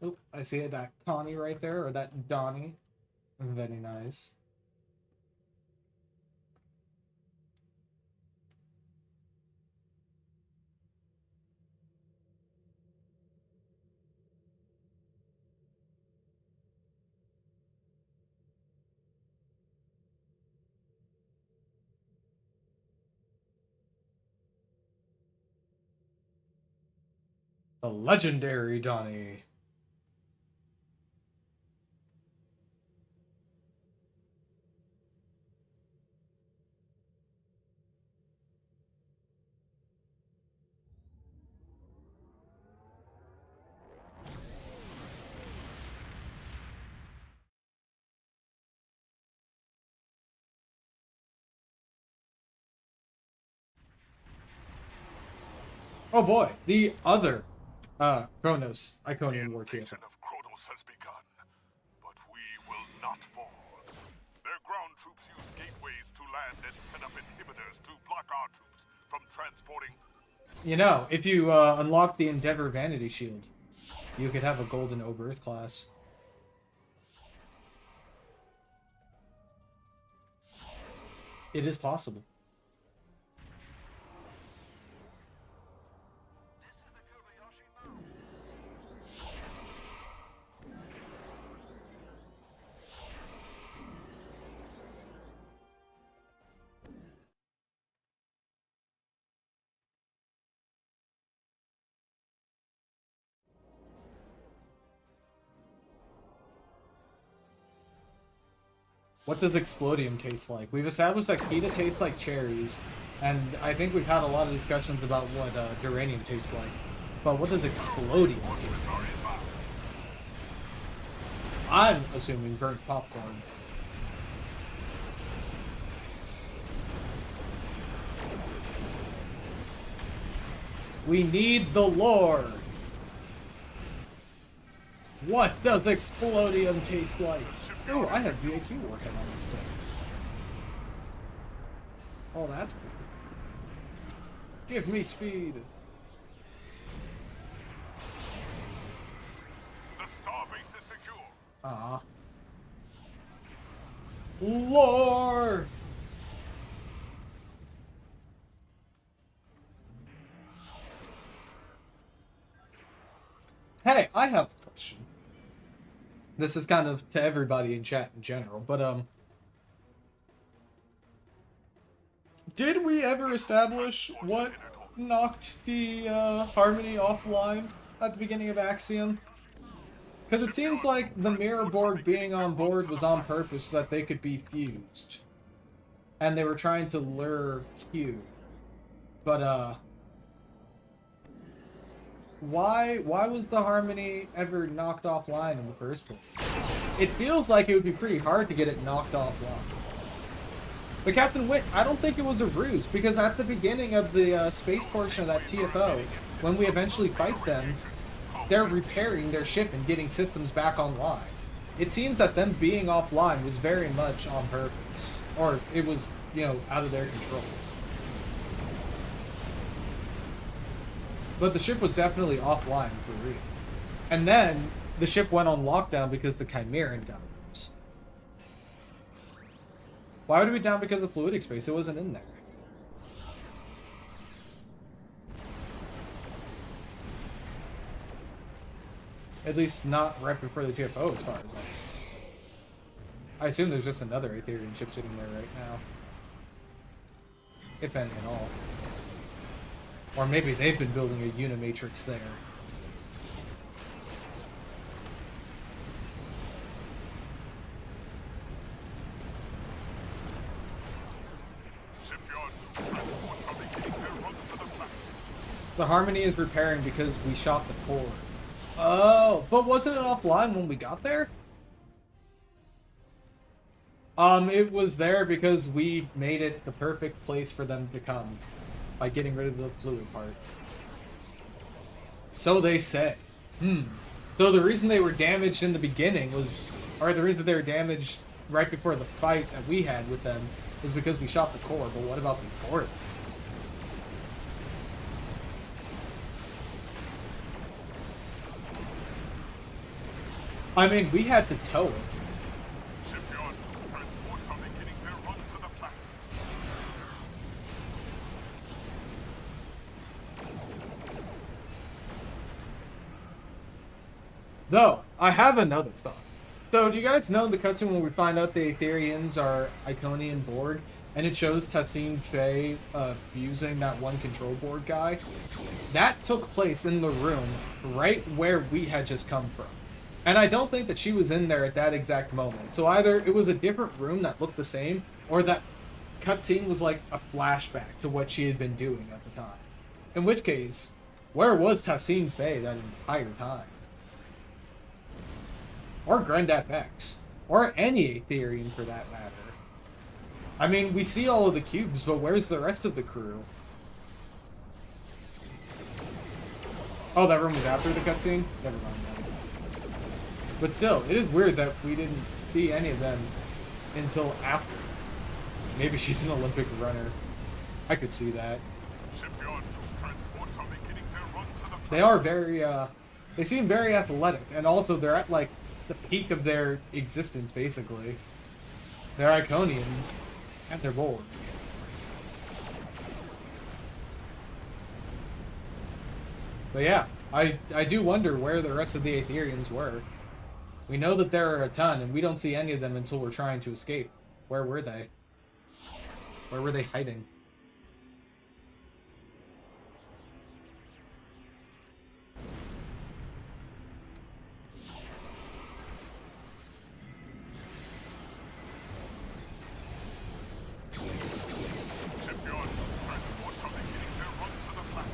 Oop, I see it, that Connie right there, or that Donnie. Very nice. The legendary Donnie. Oh boy, the other Kronos Iconian War TFO. Invasion of Kronos has begun, but we will not fall. Their ground troops use gateways to land and set up inhibitors to block our troops from transporting. You know, if you unlock the Endeavor Vanity Shield, you could have a golden Oberth class. It is possible. What does Explodium taste like? We've established that Kita tastes like cherries, and I think we've had a lot of discussions about what Duranium tastes like. But what does Explodium taste like? I'm assuming burnt popcorn. We need the lore! What does Explodium taste like? Oh, I have VAQ working on this thing. Oh, that's cool. Give me speed. The starbase is secure. Ah. Lore! Hey, I have a question. This is kind of to everybody in chat in general, but did we ever establish what knocked the Harmony offline at the beginning of Axiom? Because it seems like the Mirror Borg being on board was on purpose so that they could be fused. And they were trying to lure Q. But why was the Harmony ever knocked offline in the first place? It feels like it would be pretty hard to get it knocked offline. But Captain Witt, I don't think it was a ruse, because at the beginning of the space portion of that TFO, when we eventually fight them, they're repairing their ship and getting systems back online. It seems that them being offline was very much on purpose. Or it was, you know, out of their control. But the ship was definitely offline for real. And then the ship went on lockdown because the Chimeran got loose. Why would it be down because of fluidic space? It wasn't in there. At least not right before the TFO, as far as I know. I assume there's just another Aetherian ship sitting there right now. If any at all. Or maybe they've been building a Unimatrix there. Shipyards transports are beginning their run to the planet. The Harmony is repairing because we shot the core. Oh, but wasn't it offline when we got there? It was there because we made it the perfect place for them to come by getting rid of the fluid part. So they say. So the reason they were damaged in the beginning was, or the reason they were damaged right before the fight that we had with them was because we shot the core, but what about before that? I mean, we had to tow it. Shipyards, transports are beginning their run to the planet. Though, I have another thought. So, do you guys know the cutscene when we find out the Aetherians are Iconian Borg, and it shows Tassine Faye fusing that one control board guy? That took place in the room right where we had just come from. And I don't think that she was in there at that exact moment. So either it was a different room that looked the same, or that cutscene was like a flashback to what she had been doing at the time. In which case, where was Tassine Faye that entire time? Or Granddad Bex. Or any Aetherian for that matter. I mean, we see all of the cubes, but where's the rest of the crew? Oh, that room was after the cutscene? Never mind that. But still, it is weird that we didn't see any of them until after. Maybe she's an Olympic runner. I could see that. Shipyards, transports are beginning their run to the planet. They are very, they seem very athletic, and also they're at, like, the peak of their existence, basically. They're Iconians, and they're bored. But yeah, I do wonder where the rest of the Aetherians were. We know that there are a ton, and we don't see any of them until we're trying to escape. Where were they? Where were they hiding? Shipyards, transports are beginning their run to the planet.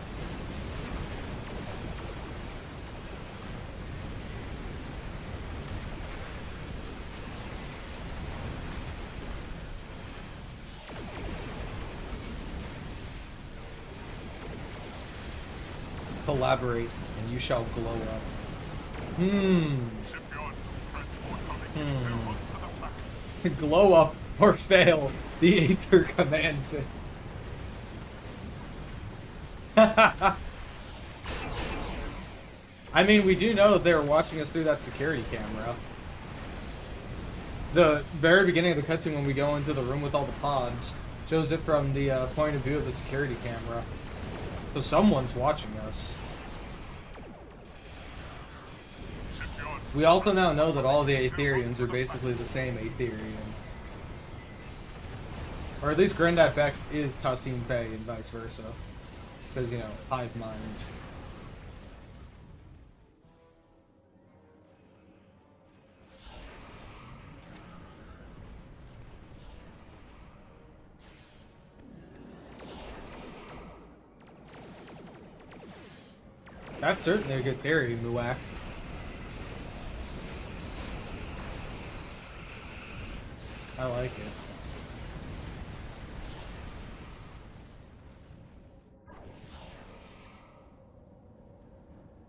Collaborate, and you shall glow up. Shipyards, transports are beginning their run to the planet. Glow up or fail. The Aether commands it. I mean, we do know that they were watching us through that security camera. The very beginning of the cutscene when we go into the room with all the pods shows it from the point of view of the security camera. So someone's watching us. We also now know that all the Aetherians are basically the same Aetherian. Or at least Granddad Bex is Tassine Faye and vice versa. Because, you know, hive mind. That's certainly a good theory, Muak. I like it.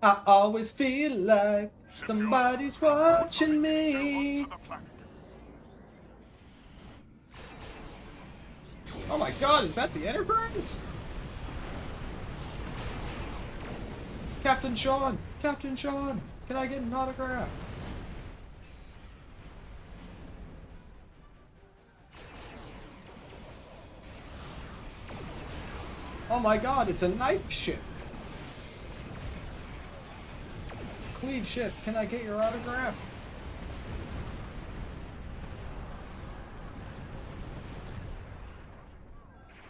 I always feel like somebody's watching me. Oh my god, is that the Enterprise? Captain Sean! Captain Sean! Can I get an autograph? Oh my god, it's a knife ship! Cleave ship, can I get your autograph?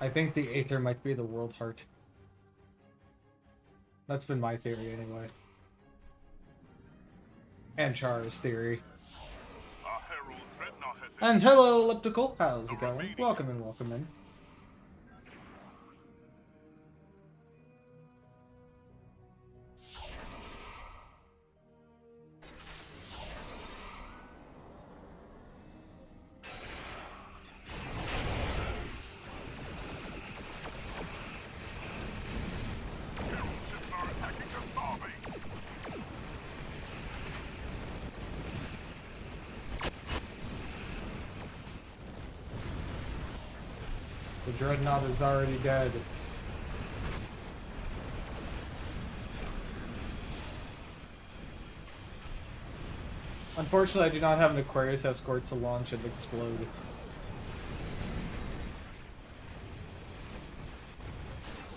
I think the Aether might be the World Heart. That's been my theory anyway. And Chara's theory. And hello, Elliptical. How's it going? Welcome in, welcome in. The Dreadnought is already dead. Unfortunately, I do not have an Aquarius escort to launch and explode.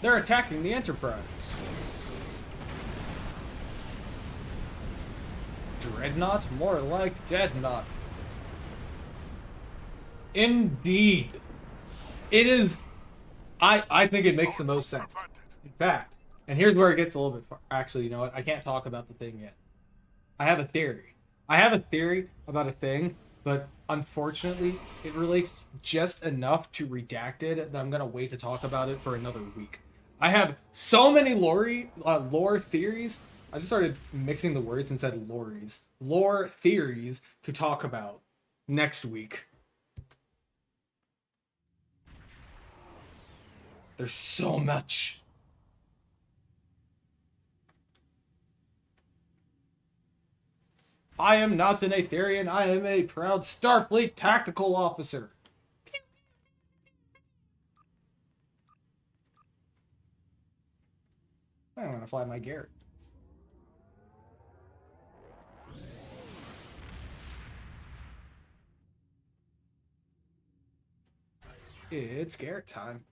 They're attacking the Enterprise. Dreadnought? More like Deadnought. Indeed. It is... I think it makes the most sense. In fact, and here's where it gets a little bit far. Actually, you know what? I can't talk about the thing yet. I have a theory. I have a theory about a thing, but unfortunately, it relates just enough to Redacted that I'm going to wait to talk about it for another week. I have so many lore theories. I just started mixing the words and said lories. Lore theories to talk about next week. There's so much. I am not an Aetherian. I am a proud Starfleet tactical officer. I want to fly my Garrett. It's Garrett time.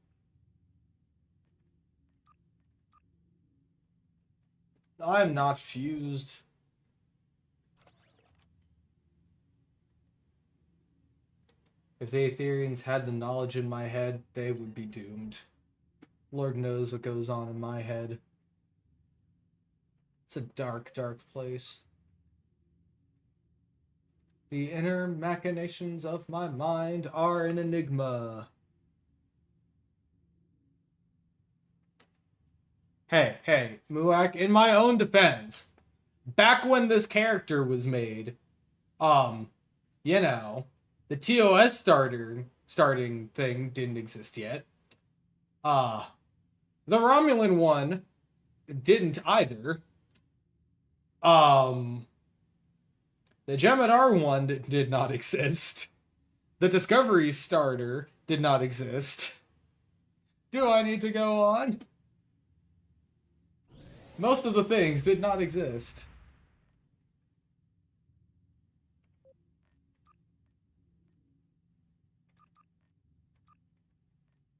I'm not fused. If the Aetherians had the knowledge in my head, they would be doomed. Lord knows what goes on in my head. It's a dark, dark place. The inner machinations of my mind are an enigma. Hey, Muak, in my own defense, back when this character was made, you know, the TOS starting thing didn't exist yet. The Romulan one didn't either. The Jem'Hadar one did not exist. The Discovery starter did not exist. Do I need to go on? Most of the things did not exist.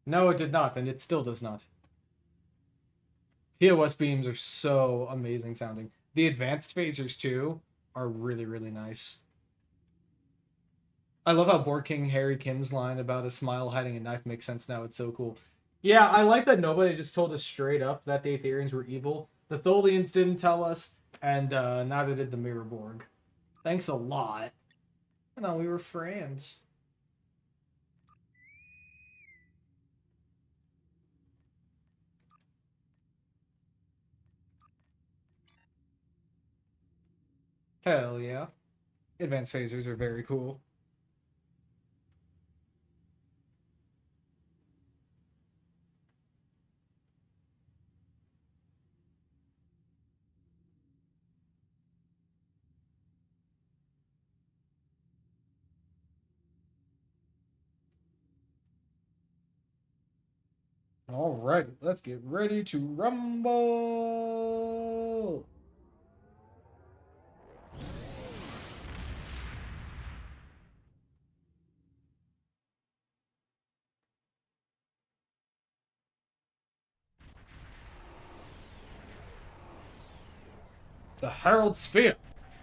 No, it did not, and it still does not. TOS beams are so amazing sounding. The advanced phasers, too, are really, really nice. I love how Borg King Harry Kim's line about a smile hiding a knife makes sense now. It's so cool. Yeah, I like that nobody just told us straight up that the Aetherians were evil. The Tholians didn't tell us, and neither did the Mirror Borg. Thanks a lot. I thought we were friends. Hell yeah. Advanced phasers are very cool. Alright, let's get ready to rumble! The Herald Sphere!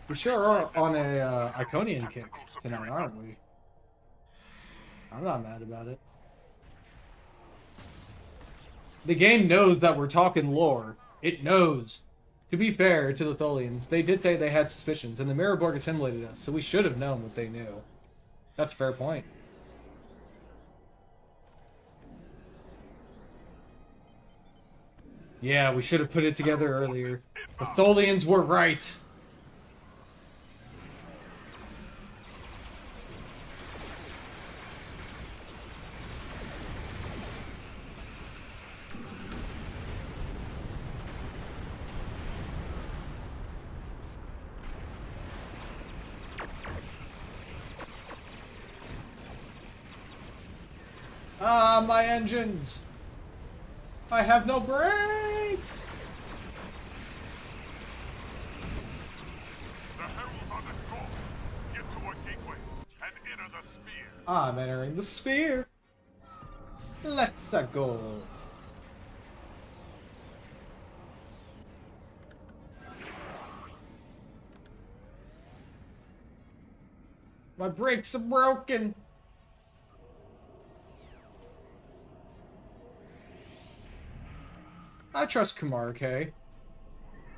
We sure are on a Iconian kick tonight, aren't we? I'm not mad about it. The game knows that we're talking lore. It knows. To be fair to the Tholians, they did say they had suspicions, and the Mirror Borg assimilated us, so we should have known what they knew. That's a fair point. Yeah, we should have put it together earlier. The Tholians were right. Ah, my engines! I have no brakes! The heralds are destroyed. Get to a gateway and enter the sphere. I'm entering the sphere. Let's go. My brakes are broken. I trust Kumar K.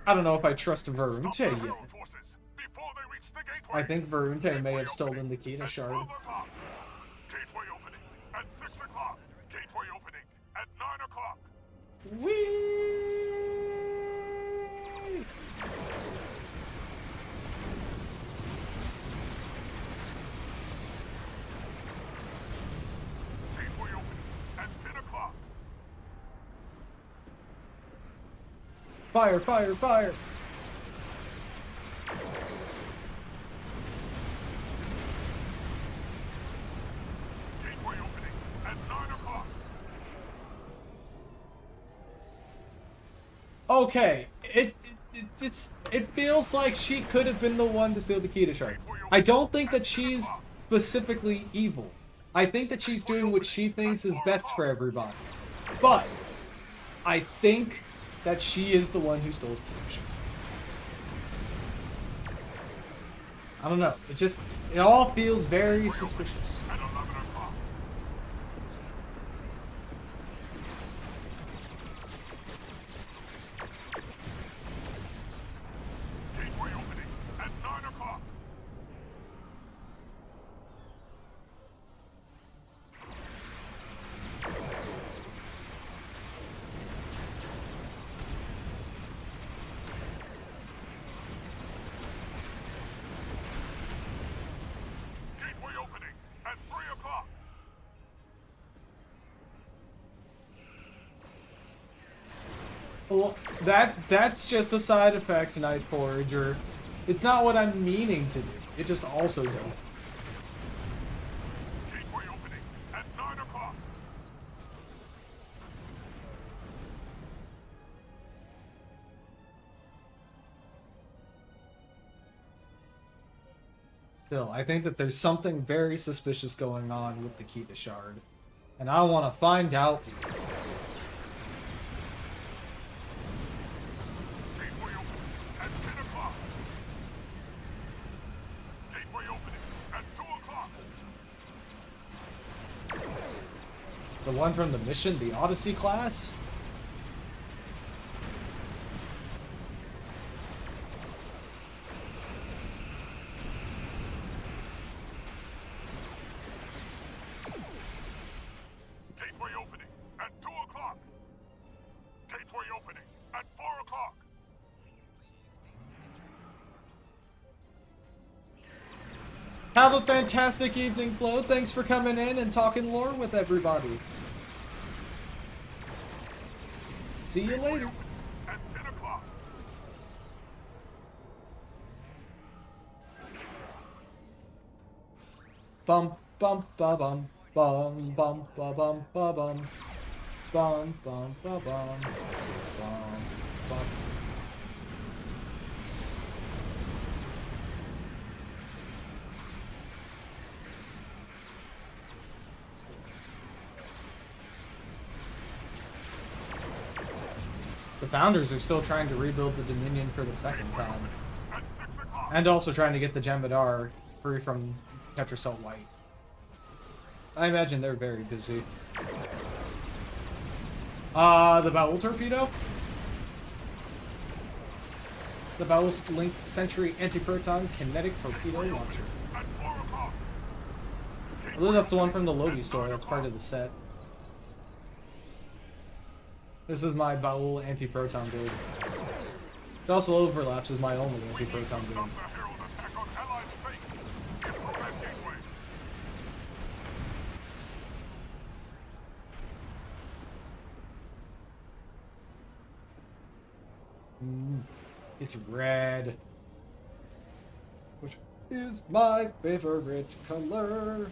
I don't know if I trust Varunte yet. Herald forces before they reach the gateway. I think Varunte may have stolen the key to Shard. 12 o'clock. Gateway opening at 6 o'clock. Gateway opening at 9 o'clock. Whee! Gateway opening at 10 o'clock. Fire, fire, fire! Gateway opening at 9 o'clock. Okay, it feels like she could have been the one to steal the key to Shard. I don't think that she's specifically evil. I think that she's doing what she thinks is best for everybody. But I think that she is the one who stole the key to Shard. I don't know. It all feels very suspicious. At 11 o'clock. Gateway opening at 9 o'clock. Gateway opening at 3 o'clock. Well, that's just a side effect, Night Forager. It's not what I'm meaning to do. It just also does. Gateway opening at 9 o'clock. Still, I think that there's something very suspicious going on with the key to Shard. And I want to find out. Gateway opening at 10 o'clock. Gateway opening at 2 o'clock. The one from the mission, the Odyssey class? Gateway opening at 2 o'clock. Gateway opening at 4 o'clock. Have a fantastic evening, Flo. Thanks for coming in and talking lore with everybody. See you later. At 10 o'clock. Bum bum ba bum bum bum ba bum ba bum bum bum ba bum bum bum. The Founders are still trying to rebuild the Dominion for the second time. At 6 o'clock. And also trying to get the Jem'Hadar free from Tetracell White. I imagine they're very busy. The Bowel Torpedo? The Bowel Link Sentry Anti-Proton Kinetic Torpedo Launcher. At 4 o'clock. I believe that's the one from the Logi store that's part of the set. This is my Bowel Anti-Proton build. It also overlaps as my only Anti-Proton build. Stop the Herald attack on Allied space. Get from that gateway. It's red. Which is my favorite color.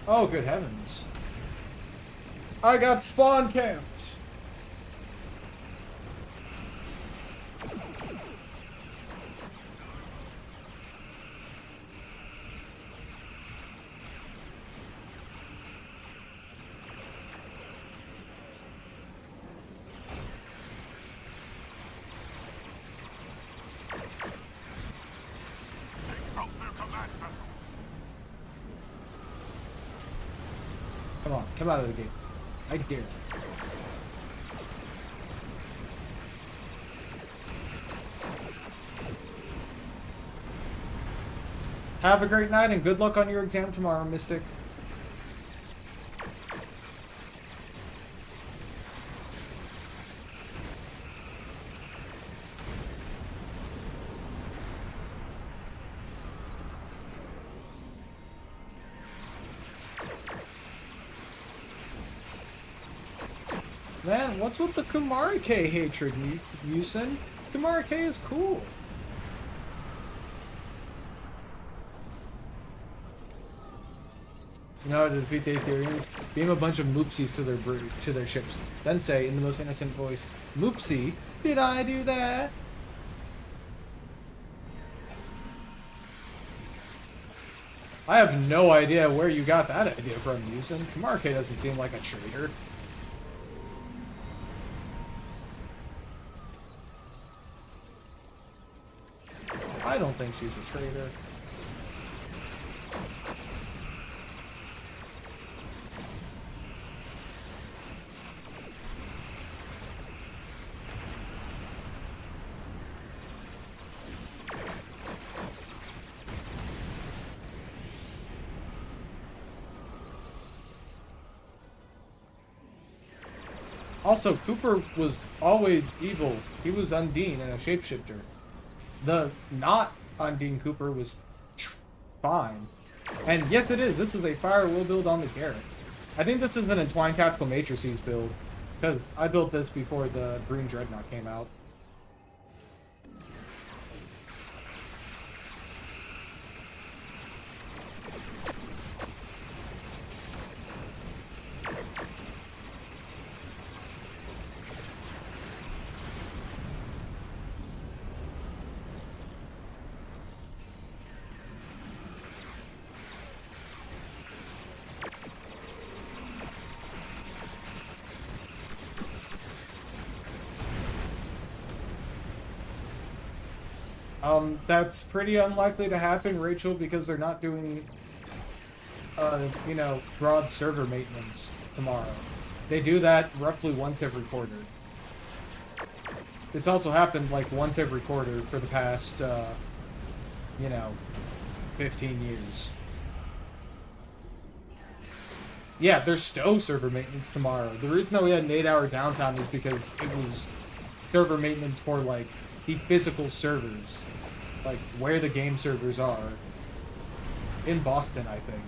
Oh, good heavens. I got spawn camped. Take out their command vessels. Come on, come out of the gate. I dare. Have a great night and good luck on your exam tomorrow, Mystic. Man, what's with the Kumari K hatred, Yusin? Kumari K is cool. You know how to defeat the Aetherians? Beam a bunch of moopsies to their ships. Then say, in the most innocent voice, "Moopsie, did I do that?" I have no idea where you got that idea from, Yusin. Kumari K doesn't seem like a traitor. I don't think she's a traitor. Also, Cooper was always evil. He was Undine and a shapeshifter. The not Undine Cooper was fine. And yes, it is. This is a fire will build on the Garrett. I think this is an Entwined Tactical Matrices build, because I built this before the Green Dreadnought came out. That's pretty unlikely to happen, Rachel, because they're not doing, you know, broad server maintenance tomorrow. They do that roughly once every quarter. It's also happened, like, once every quarter for the past, you know, 15 years. Yeah, there's STO server maintenance tomorrow. The reason that we had an 8-hour downtime is because it was server maintenance for, like, the physical servers. Like, where the game servers are. In Boston, I think.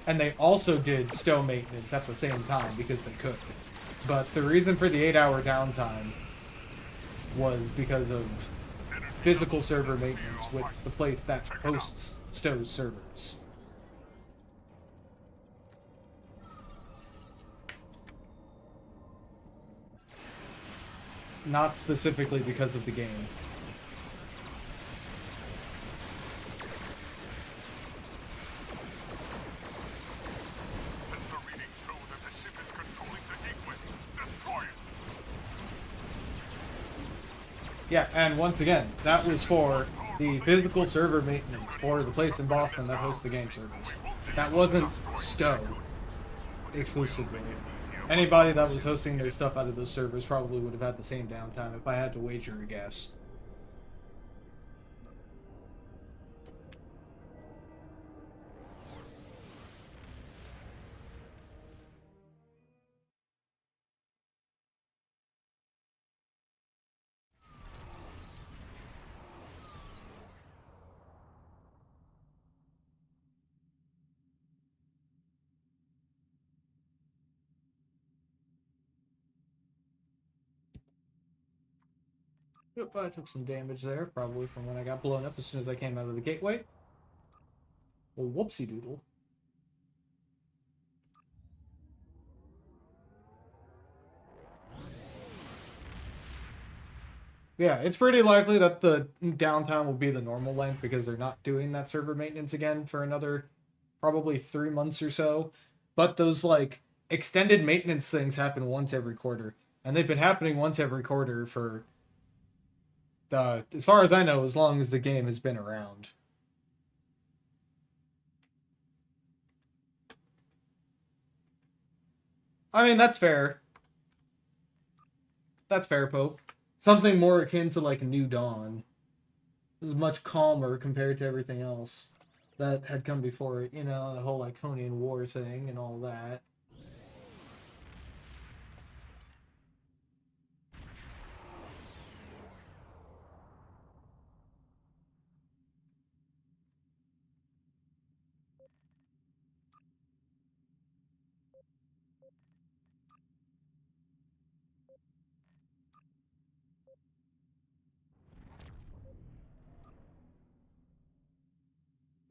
And they also did STO maintenance at the same time, because they could. But the reason for the 8-hour downtime was because of physical server maintenance with the place that hosts STO's servers. Not specifically because of the game. Sensor readings show that the ship is controlling the gateway. Destroy it! Yeah, and once again, that was for the physical server maintenance for the place in Boston that hosts the game servers. That wasn't STO exclusively. Anybody that was hosting their stuff out of those servers probably would have had the same downtime if I had to wager a guess. Yep, I took some damage there, probably from when I got blown up as soon as I came out of the gateway. Well, whoopsie doodle. Yeah, it's pretty likely that the downtime will be the normal length because they're not doing that server maintenance again for another probably 3 months or so. But those like extended maintenance things happen once every quarter, and they've been happening once every quarter for as far as I know, as long as the game has been around. I mean, that's fair. That's fair, Pope. Something more akin to like New Dawn. This is much calmer compared to everything else that had come before it. You know, the whole Iconian War thing and all that.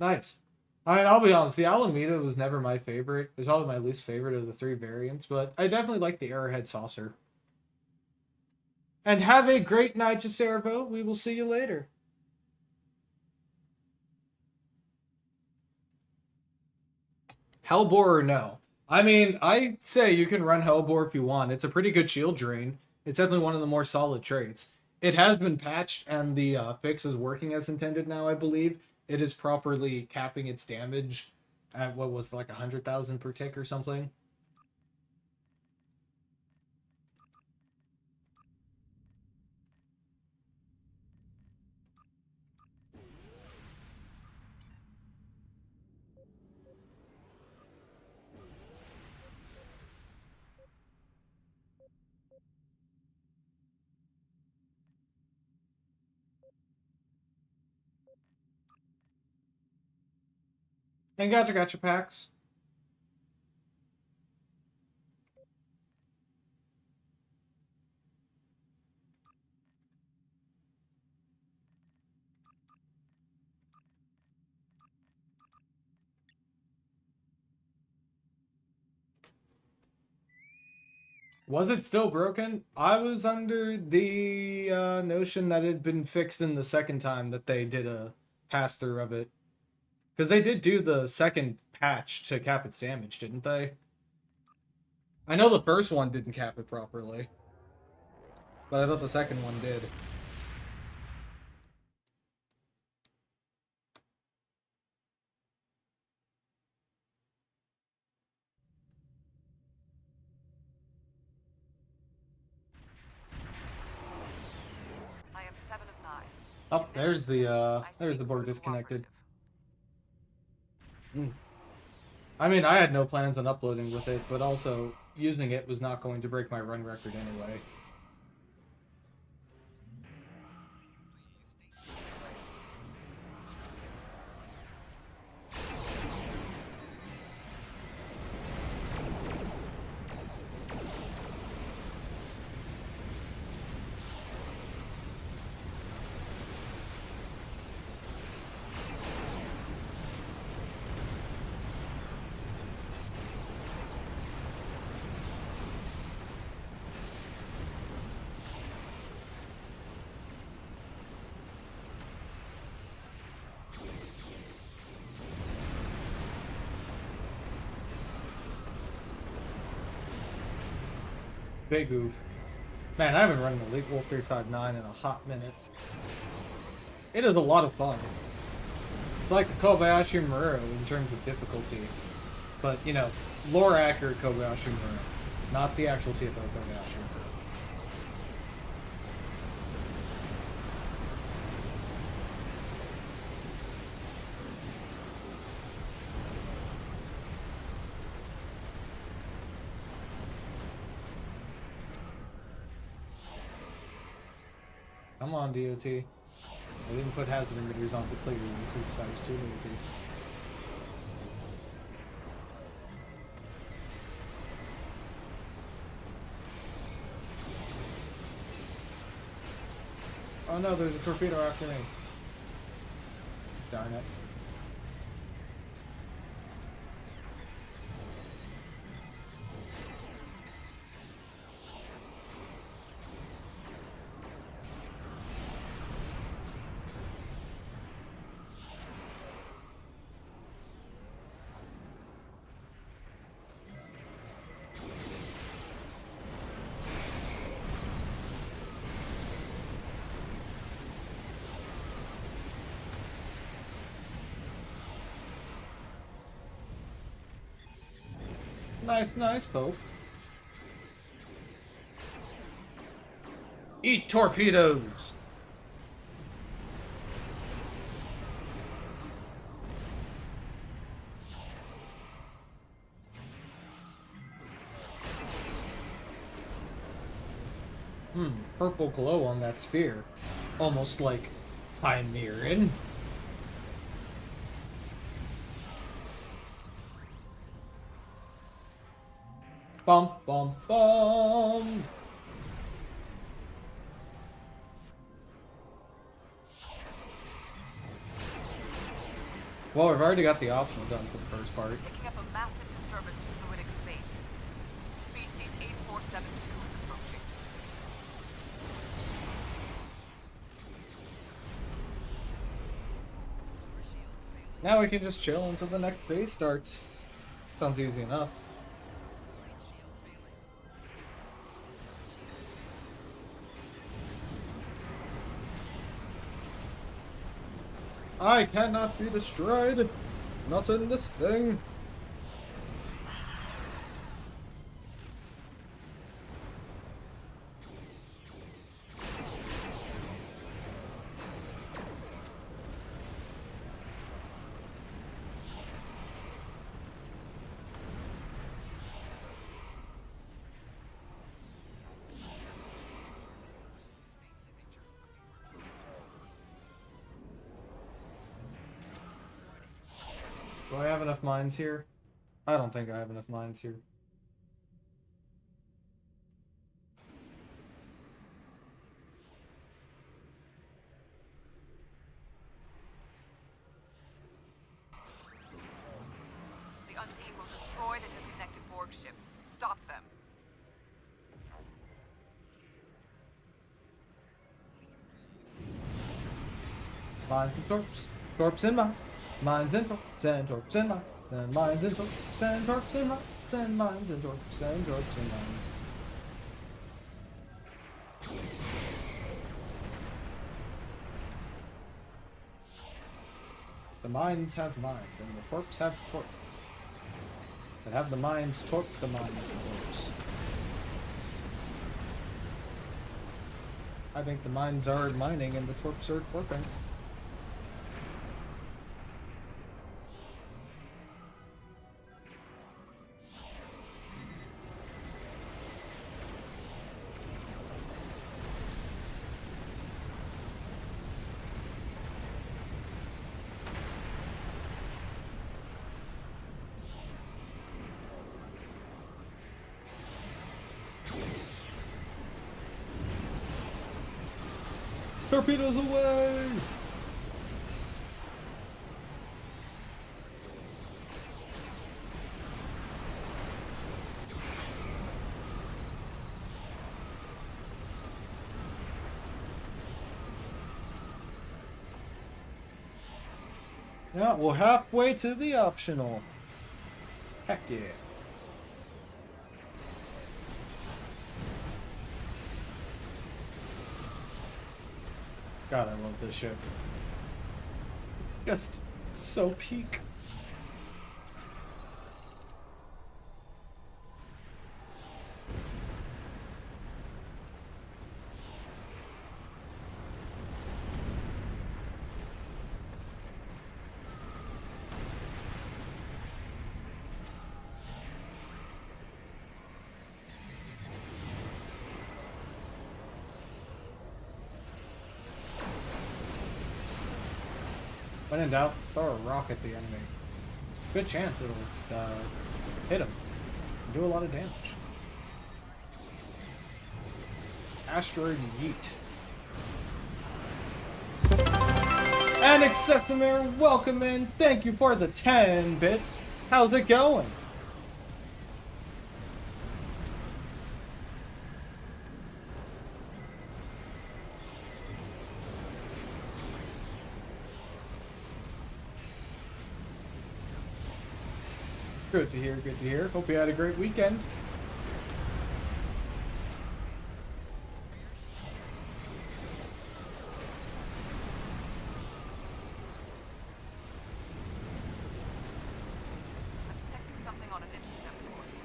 Nice. I mean, I'll be honest, the Alameda was never my favorite. It was probably my least favorite of the 3 variants, but I definitely like the Arrowhead Saucer. And have a great night, Jacervo. We will see you later. Hellbore or no? I mean, I say you can run Hellbore if you want. It's a pretty good shield drain. It's definitely one of the more solid traits. It has been patched, and the fix is working as intended now, I believe. It is properly capping its damage at what was like 100,000 per tick or something. And gotcha packs. Was it still broken? I was under the notion that it had been fixed in the second time that they did a pass through of it. Because they did do the second patch to cap its damage, didn't they? I know the first one didn't cap it properly. But I thought the second one did. I am 7 of 9. Oh, there's the board disconnected. I mean, I had no plans on uploading with it, but also using it was not going to break my run record anyway. Big oof. Man, I haven't run an Elite Wolf 359 in a hot minute. It is a lot of fun. It's like the Kobayashi Maru in terms of difficulty. But, you know, lore accurate Kobayashi Maru. Not the actual TFO Kobayashi Maru. Come on, DOT. I didn't put hazard emitters on completely because I was too lazy. Oh no, there's a torpedo after me. Darn it. Nice, nice, Pope. Eat torpedoes! Purple glow on that sphere. Almost like Chimeran. Bum, bum, bum! Well, we've already got the optional done for the first part. Picking up a massive disturbance in fluidic space. Species 8472 is approaching. Now we can just chill until the next phase starts. Sounds easy enough. I cannot be destroyed! Not in this thing! Do I have enough mines here? I don't think I have enough mines here. The Undine will destroy the disconnected Borg ships. Stop them. Mines and torps. Torps and mines. Mines and torps and torps and mines. And mines and torps and torps and mines. And mines and torps and torps and mines. The mines have mines, and the torps have torps. That have the mines torp the mines and torps. I think the mines are mining and the torps are torping. Torpedoes away! Yeah, we're halfway to the optional. Heck yeah. God, I love this ship. Just so peak. When in doubt, throw a rock at the enemy. Good chance it'll hit him and do a lot of damage. Asteroid Yeet. And Excessimir, welcome in. Thank you for the 10 bits. How's it going? Good to hear, good to hear. Hope you had a great weekend. I'm detecting something on an intercept course.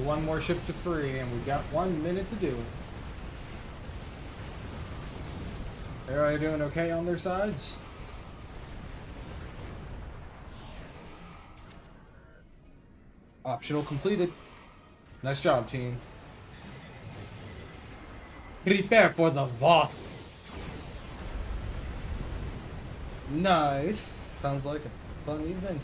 one more ship to free, and we've got 1 minute to do it. Everybody doing okay on their sides? Optional completed. Nice job, team. Prepare for the Voth. Nice. Sounds like a fun evening.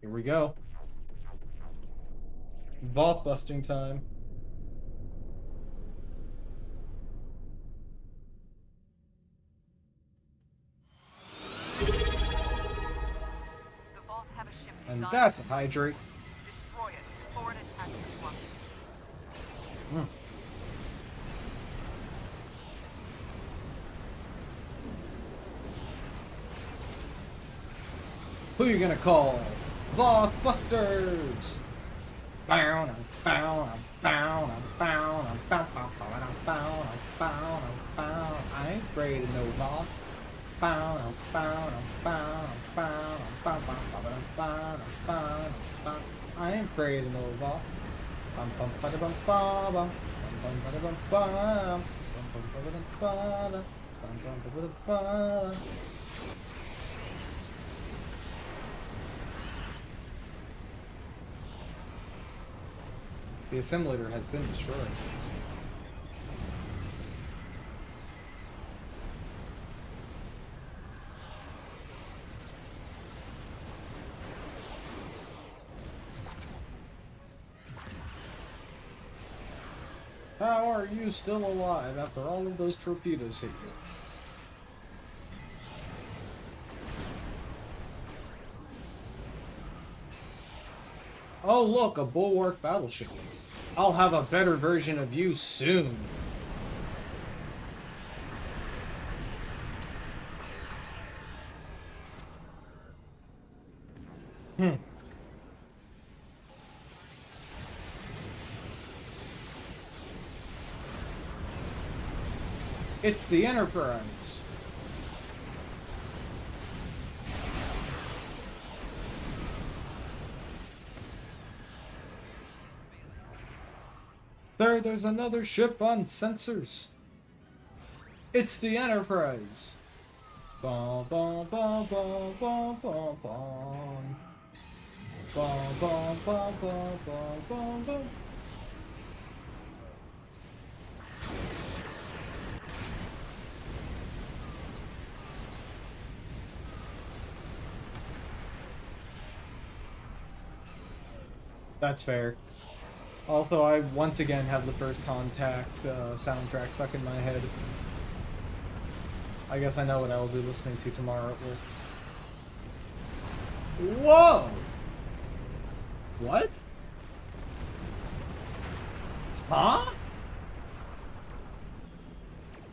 Here we go. Vault busting time. The Voth have a ship And designed that's a to hydrate. destroy it before it attacks the block. Who you gonna call? Voth Busters! I ain't afraid of no Voth. I ain't afraid of no Voth. The assimilator has been destroyed. How are you still alive after all of those torpedoes hit you? Oh look, a bulwark battleship. I'll have a better version of you soon. It's the Enterprise. There's another ship on sensors. It's the Enterprise. Bum, bum, bum, bum, bum, bum, bum. Bum, bum, bum, bum, bum, bum, bum. That's fair. Also, I once again have the First Contact soundtrack stuck in my head. I guess I know what I will be listening to tomorrow at work. Whoa! What? Huh?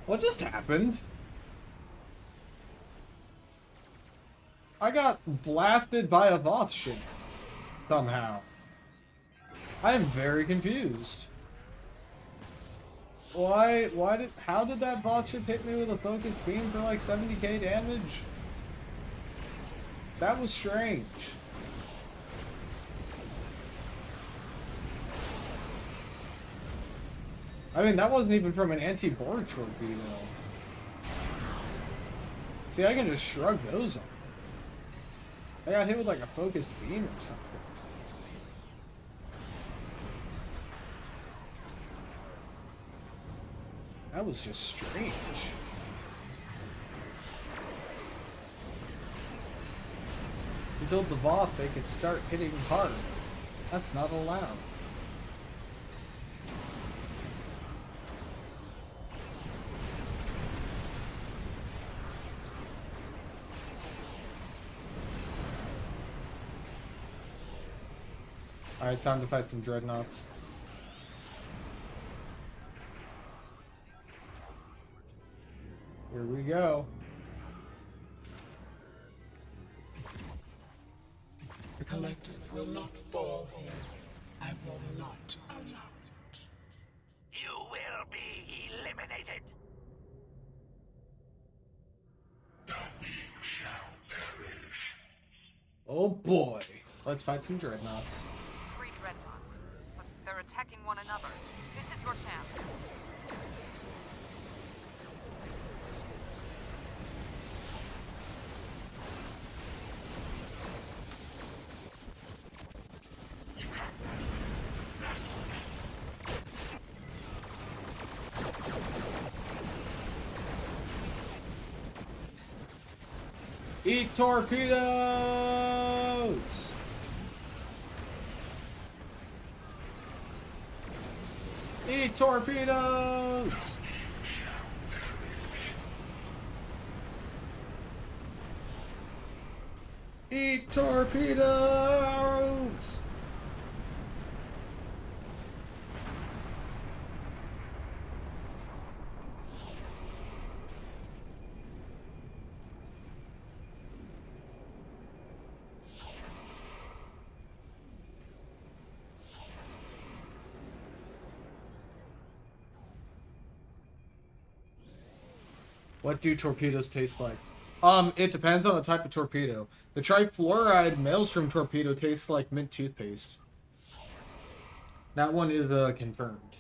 What just happened? I got blasted by a Voth ship. Somehow. I am very confused. How did that Voth ship hit me with a focused beam for like 70k damage? That was strange. I mean, that wasn't even from an anti-board torpedo. See, I can just shrug those off. I got hit with like a focused beam or something. That was just strange. You told the Voth they could start hitting hard. That's not allowed. Alright, time to fight some dreadnoughts. Here we go. collective will not fall here. I will not allow it. You will be eliminated. Oh boy. Let's fight some dreadnoughts. 3 dreadnoughts, but they're attacking one another. This is your chance. Eat torpedoes! Eat torpedoes! Eat torpedoes! What do torpedoes taste like? It depends on the type of torpedo. The trifluoride maelstrom torpedo tastes like mint toothpaste. That one is confirmed.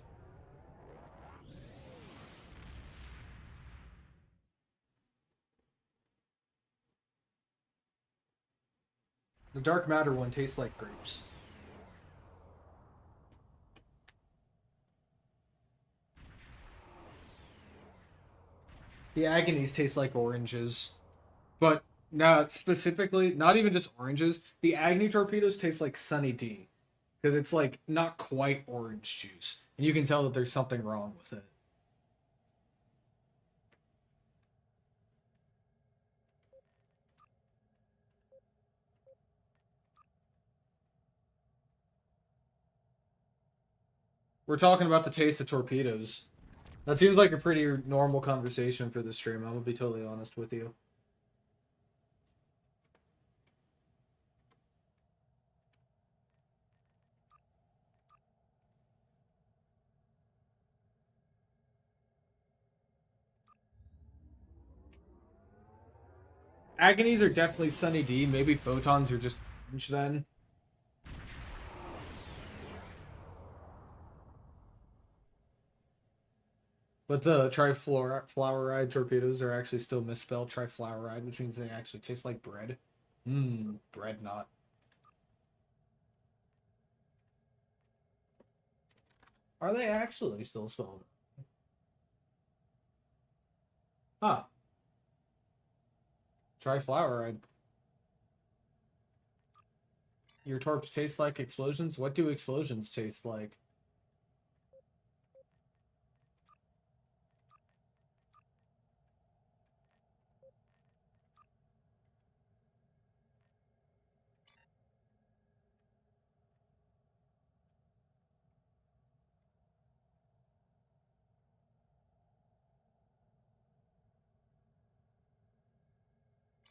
The dark matter one tastes like grapes. The agonies taste like oranges. But no, specifically, not even just oranges. The agony torpedoes taste like Sunny D. Because it's like not quite orange juice. And you can tell that there's something wrong with it. We're talking about the taste of torpedoes. That seems like a pretty normal conversation for this stream. I'm gonna be totally honest with you. Agonies are definitely Sunny D. Maybe photons are just orange then. But the trifluoride torpedoes are actually still misspelled trifluoride, which means they actually taste like bread. Mmm, bread not. Are they actually still spelled? Huh. Trifluoride. Your torps taste like explosions? What do explosions taste like?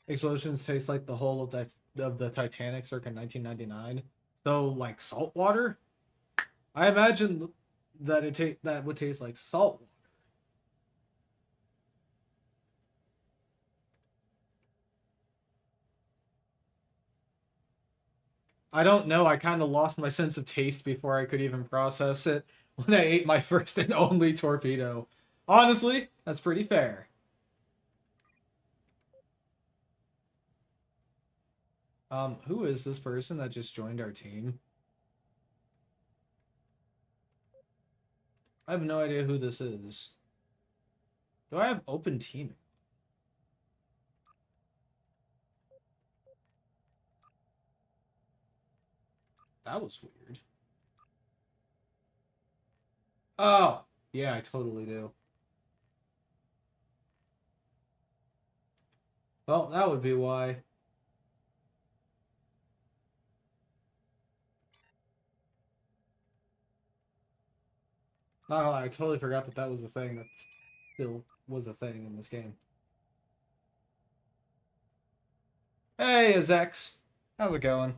Explosions taste like the hull of the Titanic circa 1999. So, like salt water? I imagine that that would taste like salt water. I don't know. I kind of lost my sense of taste before I could even process it when I ate my first and only torpedo. Honestly, that's pretty fair. Who is this person that just joined our team? I have no idea who this is. Do I have open teaming? That was weird. Oh, yeah, I totally do. Well, that would be why. No, I totally forgot that that was a thing that still was a thing in this game. Hey, Azex. How's it going?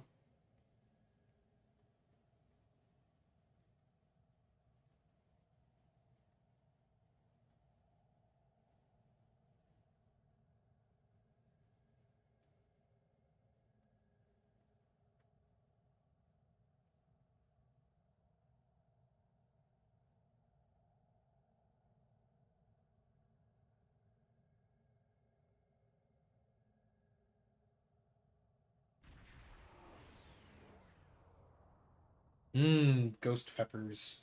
Ghost peppers.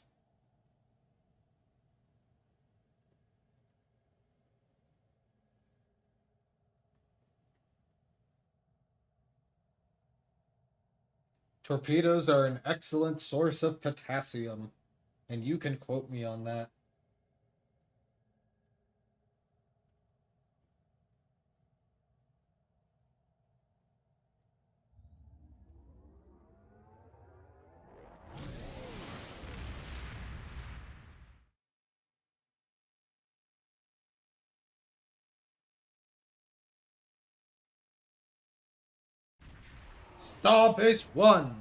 Torpedoes are an excellent source of potassium, and you can quote me on that. Starbase 1!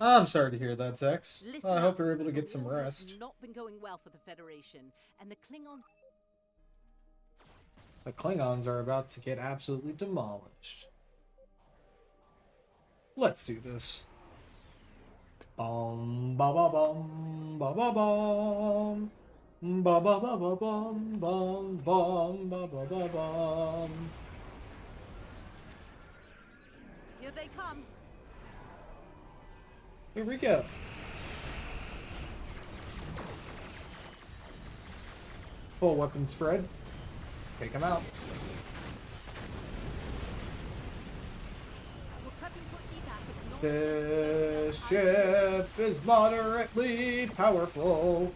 I'm sorry to hear that, Zex. Listen I hope up. you're able to The get some war rest. has not been going well for the Federation, and the Klingon. The Klingons are about to get absolutely demolished. Let's do this. Bum ba ba bum ba ba bum. Ba ba ba ba bum bum bum ba ba ba bum. Here they come. Here we go. Full weapon spread. Take him out. We're prepping for evac of North This Central ship is moderately powerful.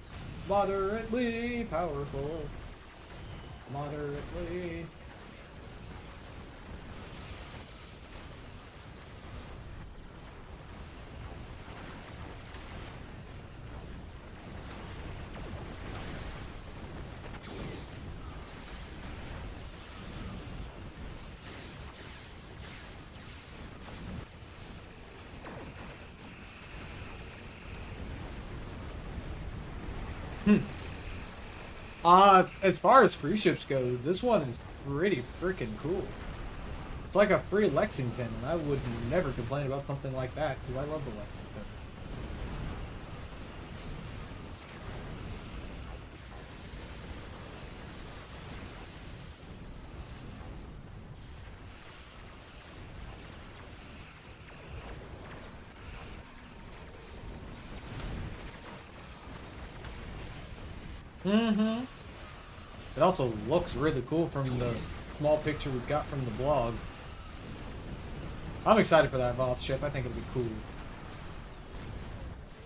Moderately powerful. Moderately. As far as free ships go, this one is pretty freaking cool. It's like a free Lexington, and I would never complain about something like that, because I love the Lexington. Mm-hmm. It also looks really cool from the small picture we got from the blog. I'm excited for that Voth ship. I think it'll be cool.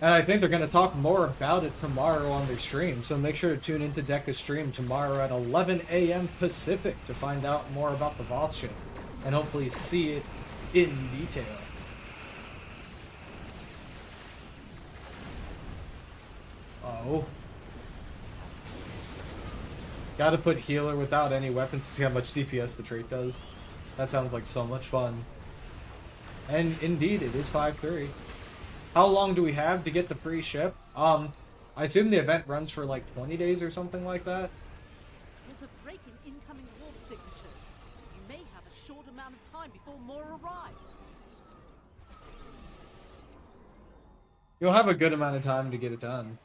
And I think they're going to talk more about it tomorrow on their stream, so make sure to tune into Deca's stream tomorrow at 11 a.m. Pacific to find out more about the Voth ship, and hopefully see it in detail. Oh. Gotta put healer without any weapons to see how much DPS the trait does. That sounds like so much fun. And indeed, it is 5-3. How long do we have to get the free ship? I assume the event runs for like 20 days or something like that. There's a break in incoming warp signatures. You may have a short amount of time before more arrive. You'll have a good amount of time to get it done.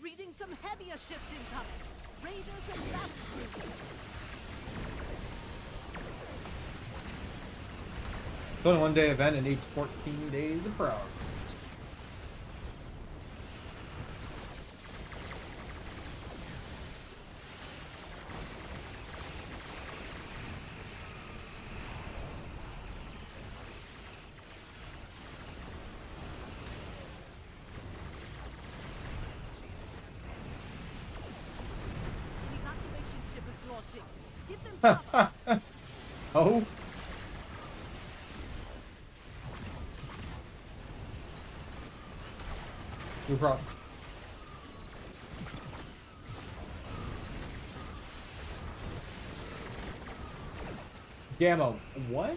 Reading some heavier ships incoming. Raiders and battle cruisers. It's only 1 day event and needs 14 days of progress. The evacuation ship is launching. Give them cover. Oh. No problem. Gamma, what?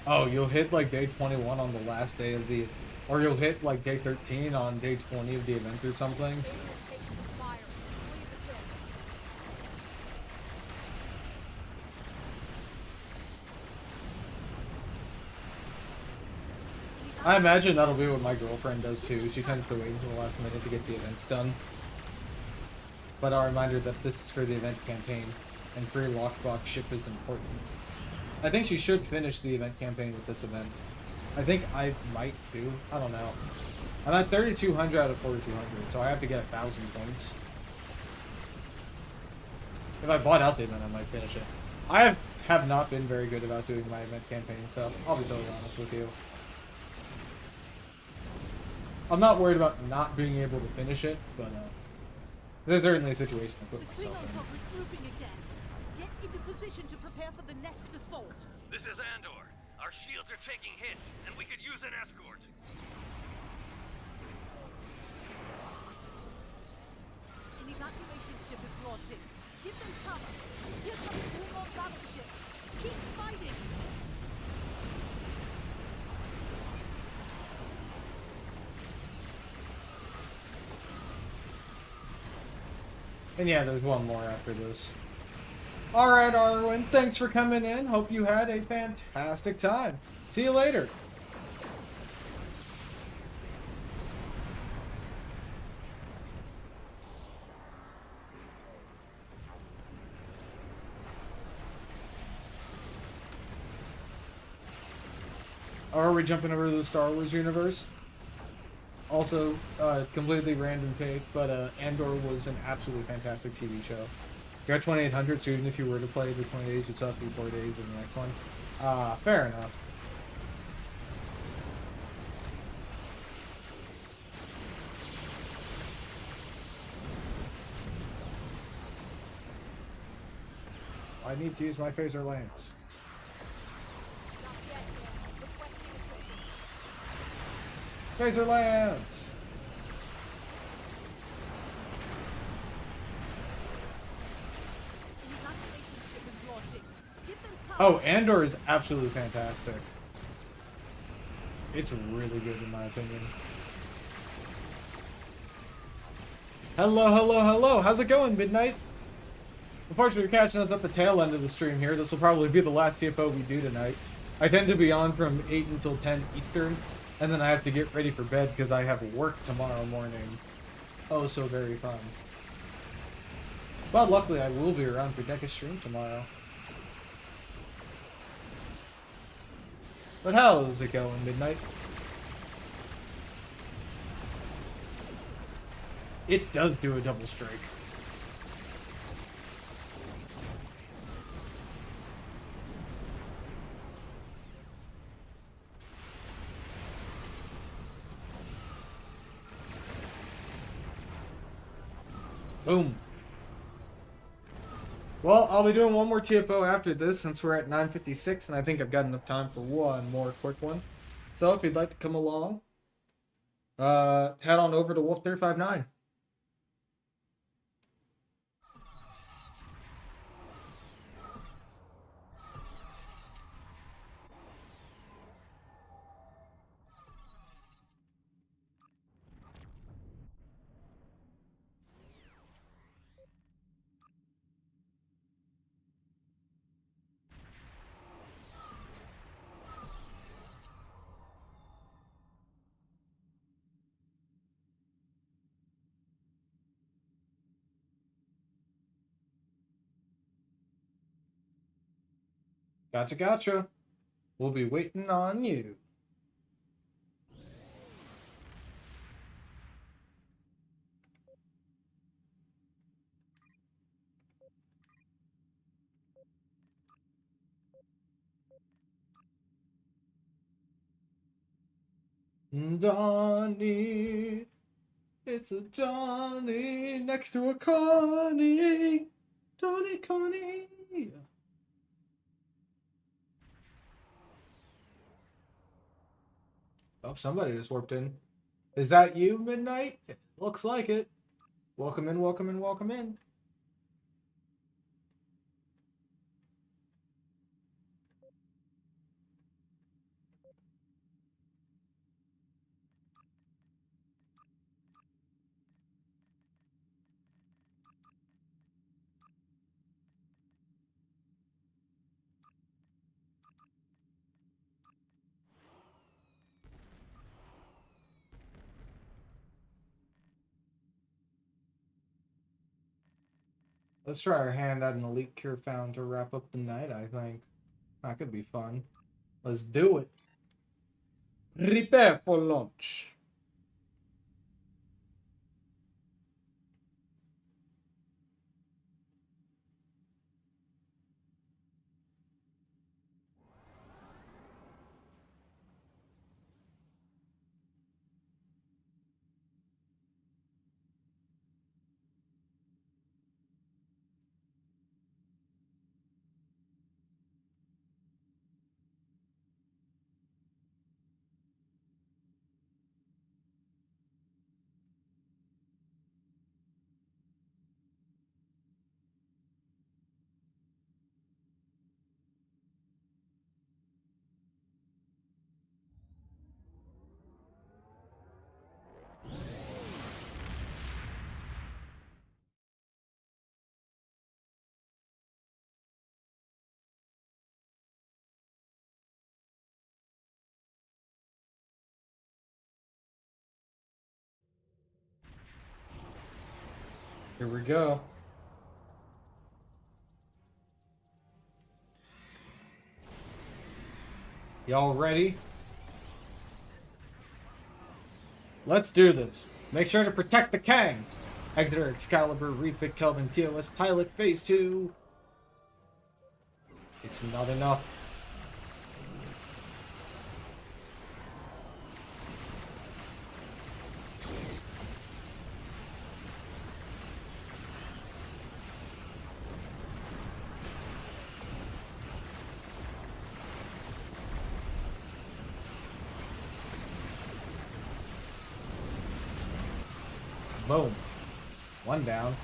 Oh, you'll hit like day 21 on the last day of the, or you'll hit like day 13 on day 20 of the event or something. I imagine that'll be what my girlfriend does too. She tends to wait until the last minute to get the events done. But a reminder that this is for the event campaign, and free lockbox ship is important. I think she should finish the event campaign with this event. I think I might too. I don't know. I'm at 3,200 out of 4,200, so I have to get 1,000 points. If I bought out the event, I might finish it. I have not been very good about doing my event campaign, so I'll be totally honest with you. I'm not worried about not being able to finish it, but there's certainly a situation I put The myself Klingons in. are regrouping again. Get into position to prepare for the next assault. This is Andor. Our shields are taking hits, and we could use an escort. An evacuation ship is launching. Give them cover. Here come the Klingon battleships. Keep fighting. And yeah, there's one more after this. Alright, Arwen, thanks for coming in. Hope you had a fantastic time. See you later. Are we jumping over to the Star Wars universe? Also, completely random take, but Andor was an absolutely fantastic TV show. You got 2,800, so even if you were to play the 20 days, you'd still have to be 4 days in the next one. Fair enough. I need to use my phaser lance. Phaser lance! An evacuation ship is launching. Give them cover. Oh, Andor is absolutely fantastic. It's really good in my opinion. Hello, hello, hello. How's it going, Midnight? Unfortunately, you're catching us at the tail end of the stream here. This will probably be the last TFO we do tonight. I tend to be on from 8 until 10 Eastern, and then I have to get ready for bed because I have work tomorrow morning. Oh, so very fun. But luckily, I will be around for Deca's stream tomorrow. But how's it going, Midnight? It does do a double strike. Boom. Well, I'll be doing one more TFO after this since we're at 9:56, and I think I've got enough time for one more quick one. So if you'd like to come along, head on over to Wolf359. Gotcha, gotcha. We'll be waiting on you. Donnie, it's a Donnie next to a Connie. Donnie, Connie. Oh, somebody just warped in. Is that you, Midnight? It looks like it. Welcome in, welcome in, welcome in. Let's try our hand at an elite cure found to wrap up the night, I think. That could be fun. Let's do it. Prepare for lunch. Here we go. Y'all ready? Let's do this. Make sure to protect the Kang. Exeter, Excalibur, Refit, Kelvin, TOS, Pilot, Phase 2. It's not enough. Boom. One down.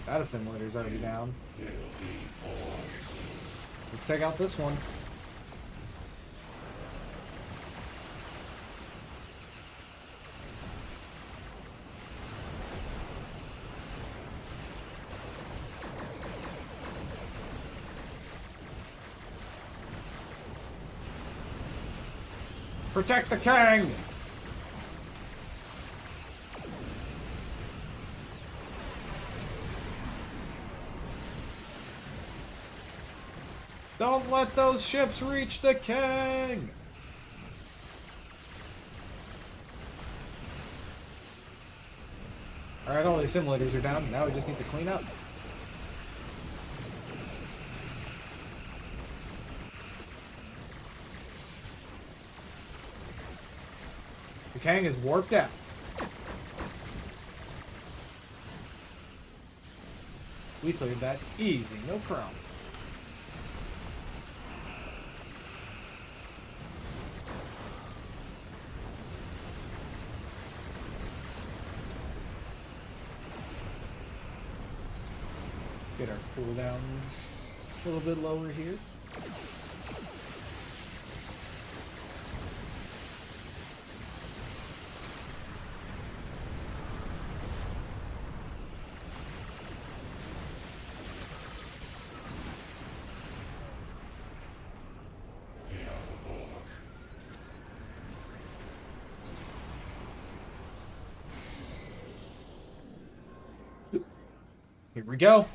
Data simulator's already down. Let's take out this one. Protect the Kang! Don't let those ships reach the Kang! Alright, all these simulators are down. Now we just need to clean up. The Kang is warped out. We cleared that easy, no problem. Get our cooldowns a little bit lower here. Here we go.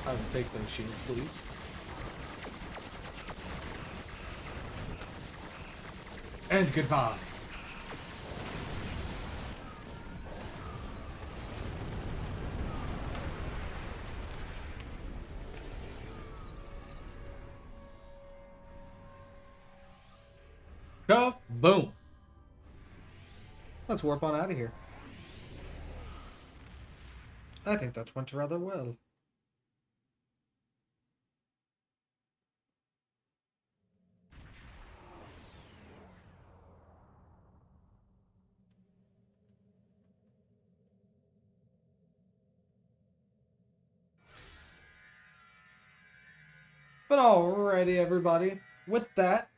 I will take those shields, please. And goodbye. Boom. Let's warp on out of here. I think that went rather well. But alrighty, everybody. With that,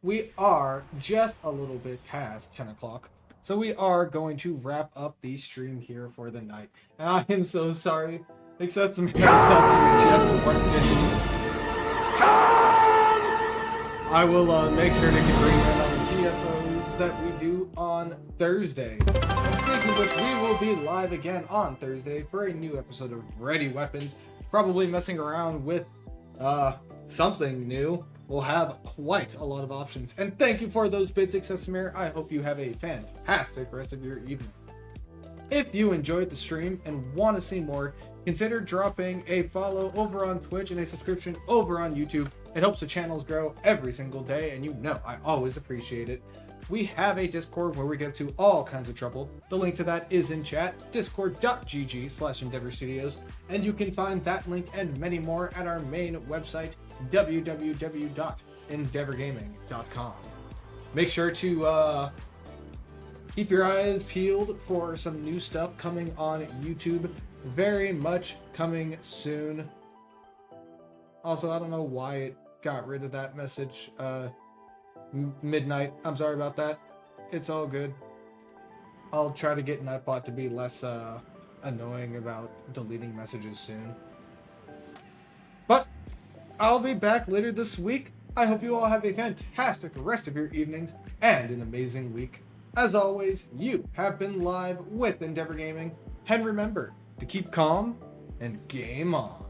we are just a little bit past 10 o'clock. So we are going to wrap up the stream here for the night. And I am so sorry. Except some something just worked in. I will make sure to bring in on the TFOs that we do on Thursday. And speaking of which, we will be live again on Thursday for a new episode of Ready Weapons. Probably messing around with something new. We'll have quite a lot of options. And thank you for those bits, Accessimare. I hope you have a fantastic rest of your evening. If you enjoyed the stream and want to see more, consider dropping a follow over on Twitch and a subscription over on YouTube. It helps the channels grow every single day, and you know I always appreciate it. We have a Discord where we get to all kinds of trouble. The link to that is in chat, discord.gg/Endeavor Studios, and you can find that link and many more at our main website, www.endeavorgaming.com. Make sure to keep your eyes peeled for some new stuff coming on YouTube. Very much coming soon. Also, I don't know why it got rid of that message midnight. I'm sorry about that. It's all good. I'll try to get Nightbot to be less annoying about deleting messages soon. But I'll be back later this week. I hope you all have a fantastic rest of your evenings and an amazing week. As always, you have been live with Endeavor Gaming, and remember to keep calm and game on.